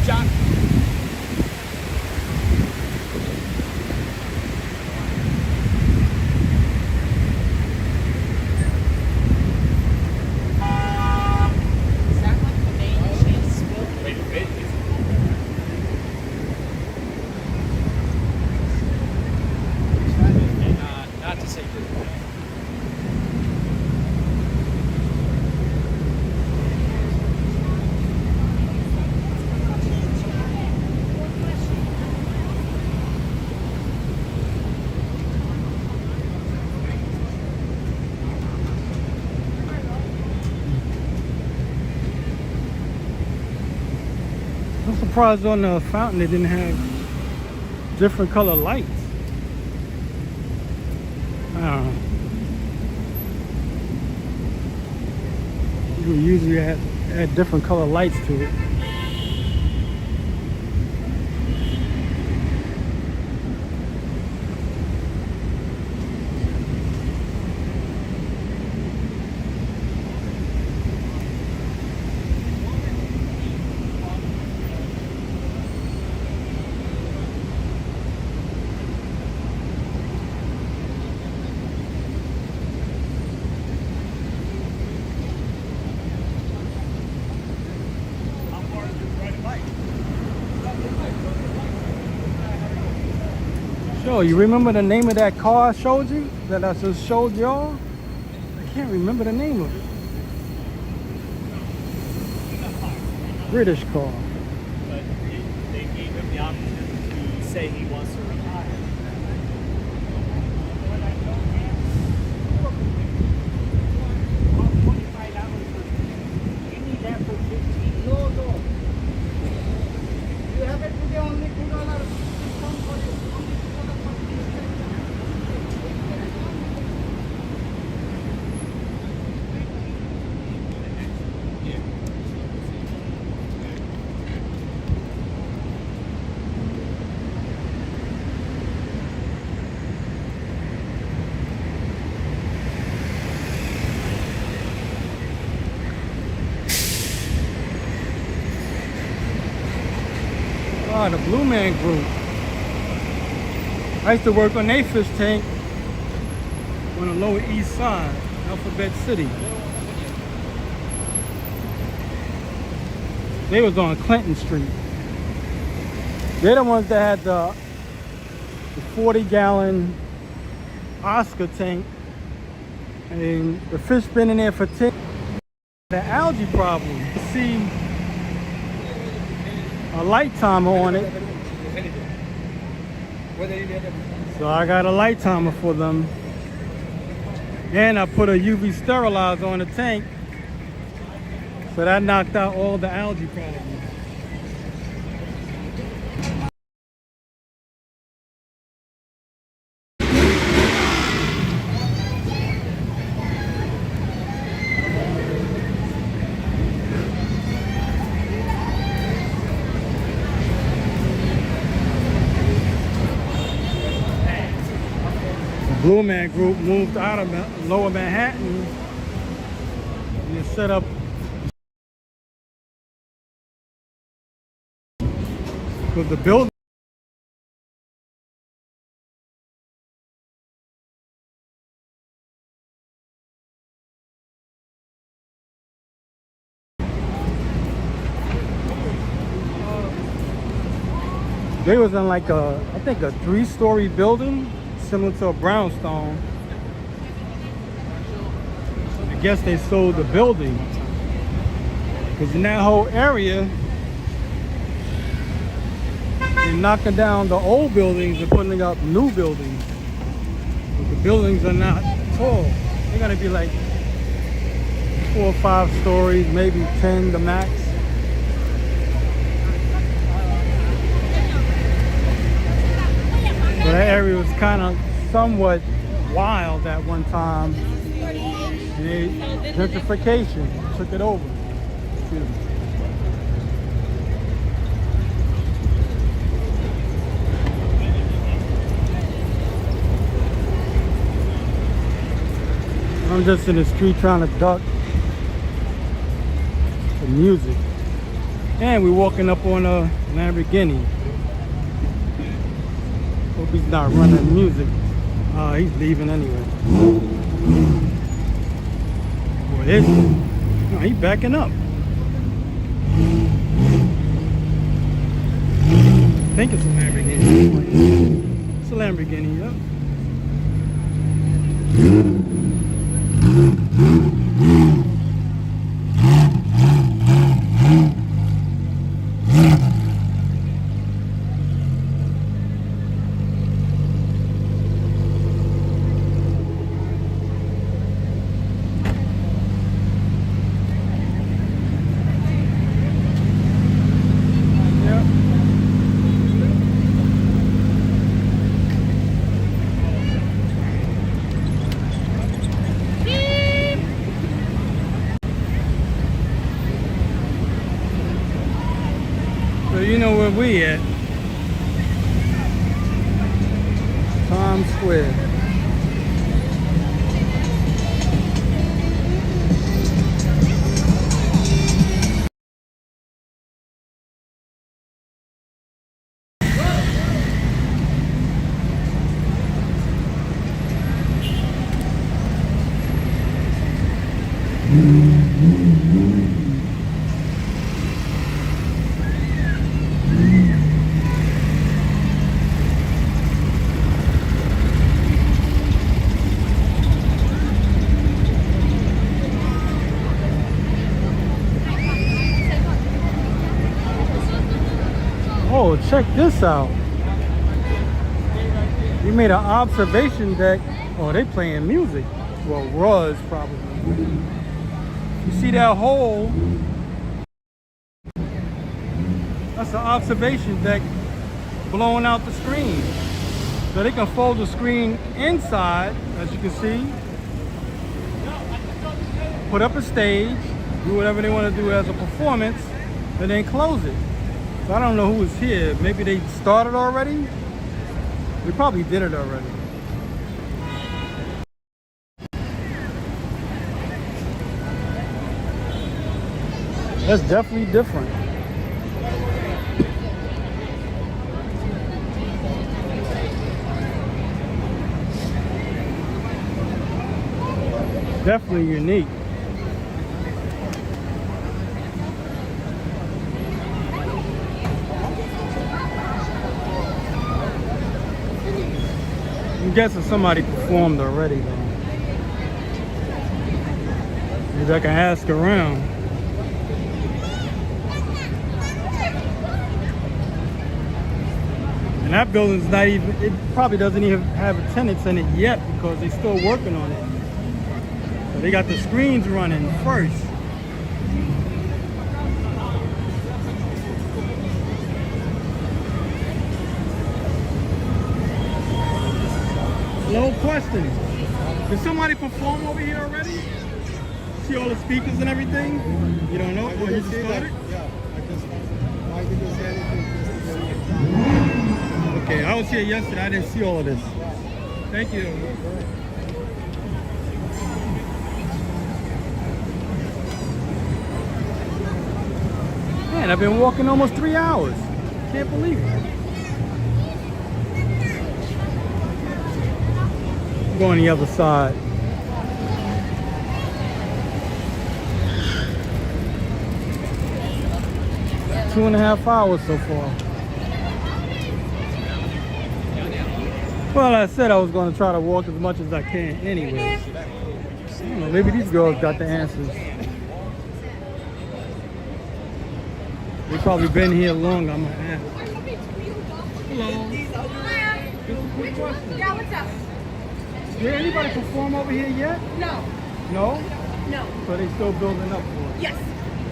John. Wait a bit. And not to say good. I'm surprised on the fountain they didn't have different color lights. I don't know. You usually add different color lights to it. Sure, you remember the name of that car I showed you? That I just showed y'all? I can't remember the name of it. British car. But they gave him the option to say he wants to retire. Oh, the Blue Man Group. I used to work on their fish tank on the Lower East Side, Alphabet City. They was on Clinton Street. They're the ones that had the 40-gallon Oscar tank, and the fish been in there for 10. The algae problem. You see a light timer on it. So I got a light timer for them. And I put a UV sterilizer on the tank. So that knocked out all the algae problems. Blue Man Group moved out of Lower Manhattan and they set up with the building. They was in like I think a 3-story building, similar to a brownstone. I guess they sold the building, because in that whole area, they're knocking down the old buildings and putting up new buildings. But the buildings are not tall. They're gonna be like 4 or 5 stories, maybe 10 the max. So that area was kind of somewhat wild at one time. And gentrification took it over. Excuse me. I'm just in the street trying to duck the music. And we're walking up on a Lamborghini. Hope he's not running music. He's leaving anyway. Boy, this, no, he's backing up. I think it's a Lamborghini. It's a Lamborghini, yep. So you know where we at? Times Square. Oh, check this out. We made an observation deck. Oh, they playing music. Well, was probably. You see that hole? That's an observation deck blowing out the screen. So they can fold the screen inside, as you can see. Put up a stage, do whatever they want to do as a performance, and then close it. So I don't know who was here. Maybe they started already? We probably did it already. That's definitely different. Definitely unique. I'm guessing somebody performed already though. Maybe I can ask around. And that building's not even, it probably doesn't even have tenants in it yet because they're still working on it. So they got the screens running first. No question. Did somebody perform over here already? See all the speakers and everything? You don't know? Or you just started? Yeah, I didn't say anything. Okay, I was here yesterday. I didn't see all of this. Thank you. Man, I've been walking almost 3 hours. Can't believe it. Go on the other side. Two and a half hours so far. Well, I said I was going to try to walk as much as I can anyway. I don't know, maybe these girls got the answers. They've probably been here long, I'm going to ask. Hello. Just a quick question. Yeah, what's up? Did anybody perform over here yet? No. No? No. So they still building up for it? Yes.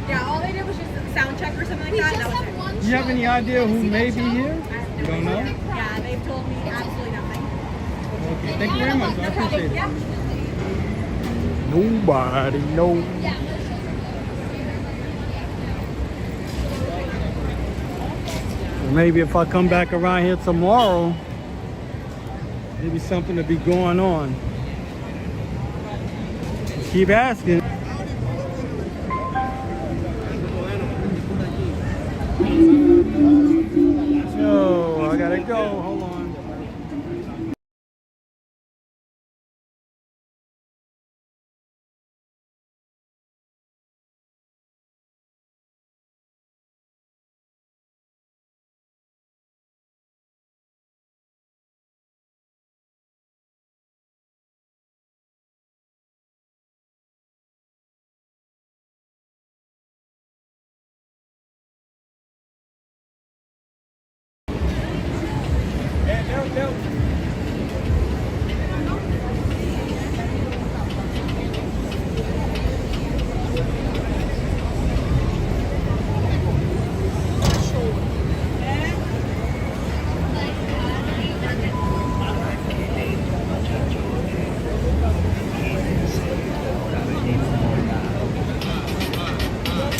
Yeah, all they did was just a sound check or something like that. And that was it. Do you have any idea who may be here? You don't know? Yeah, they've told me absolutely nothing. Okay, thank you very much. I appreciate it. Yeah. Nobody knows. Maybe if I come back around here tomorrow, maybe something to be going on. Just keep asking. Yo, I gotta go. Hold on.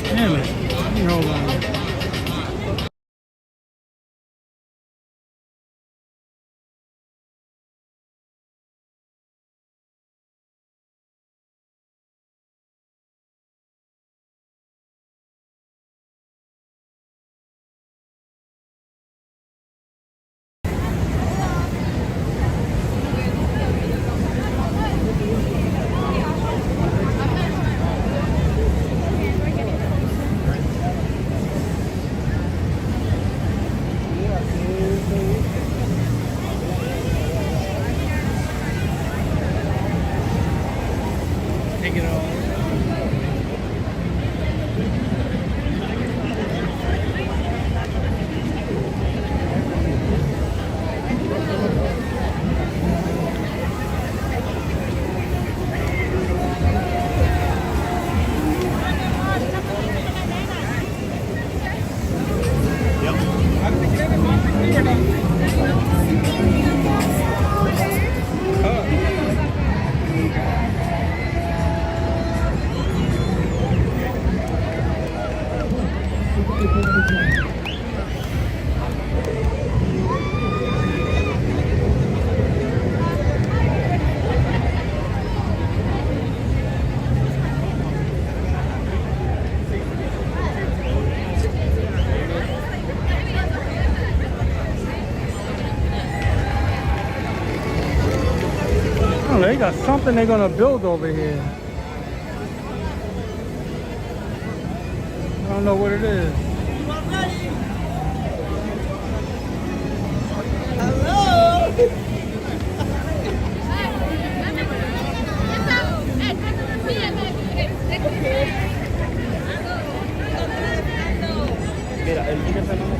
Damn it. Hold on. Take it all. Oh, they got something they're gonna build over here. don't know what it is. Mira, el ticket se llama.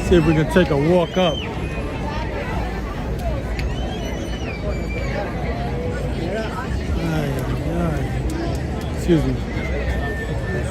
See if we can take a walk up. Excuse me. This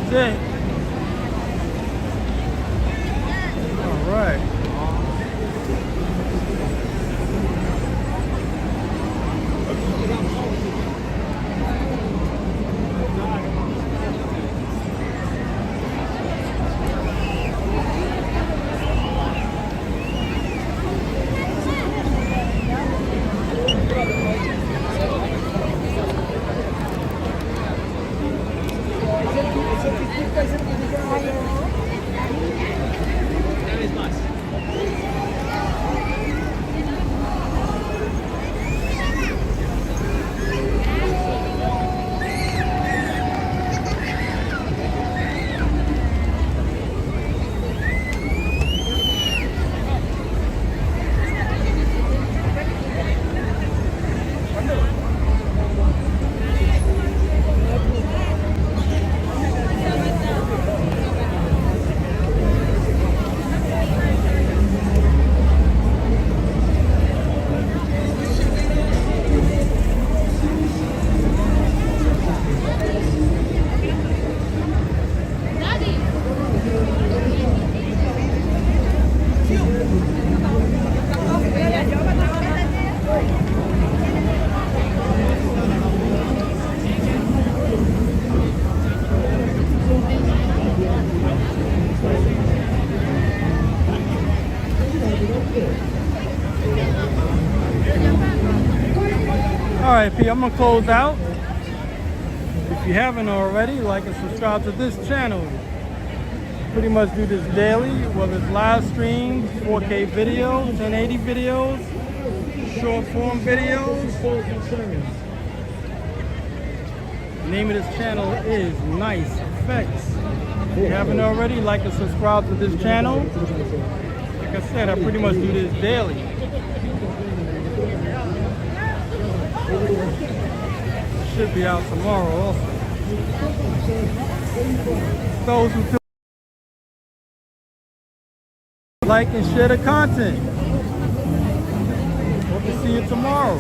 is it. All right. Alright, P, I'm gonna close out. If you haven't already, like and subscribe to this channel. Pretty much do this daily, whether it's live streams, 4K videos, 1080 videos, short form videos. The name of this channel is N.Y.C Effects. If you haven't already, like and subscribe to this channel. Like I said, I pretty much do this daily. Should be out tomorrow also. Those who feel like and share the content. Hope to see you tomorrow.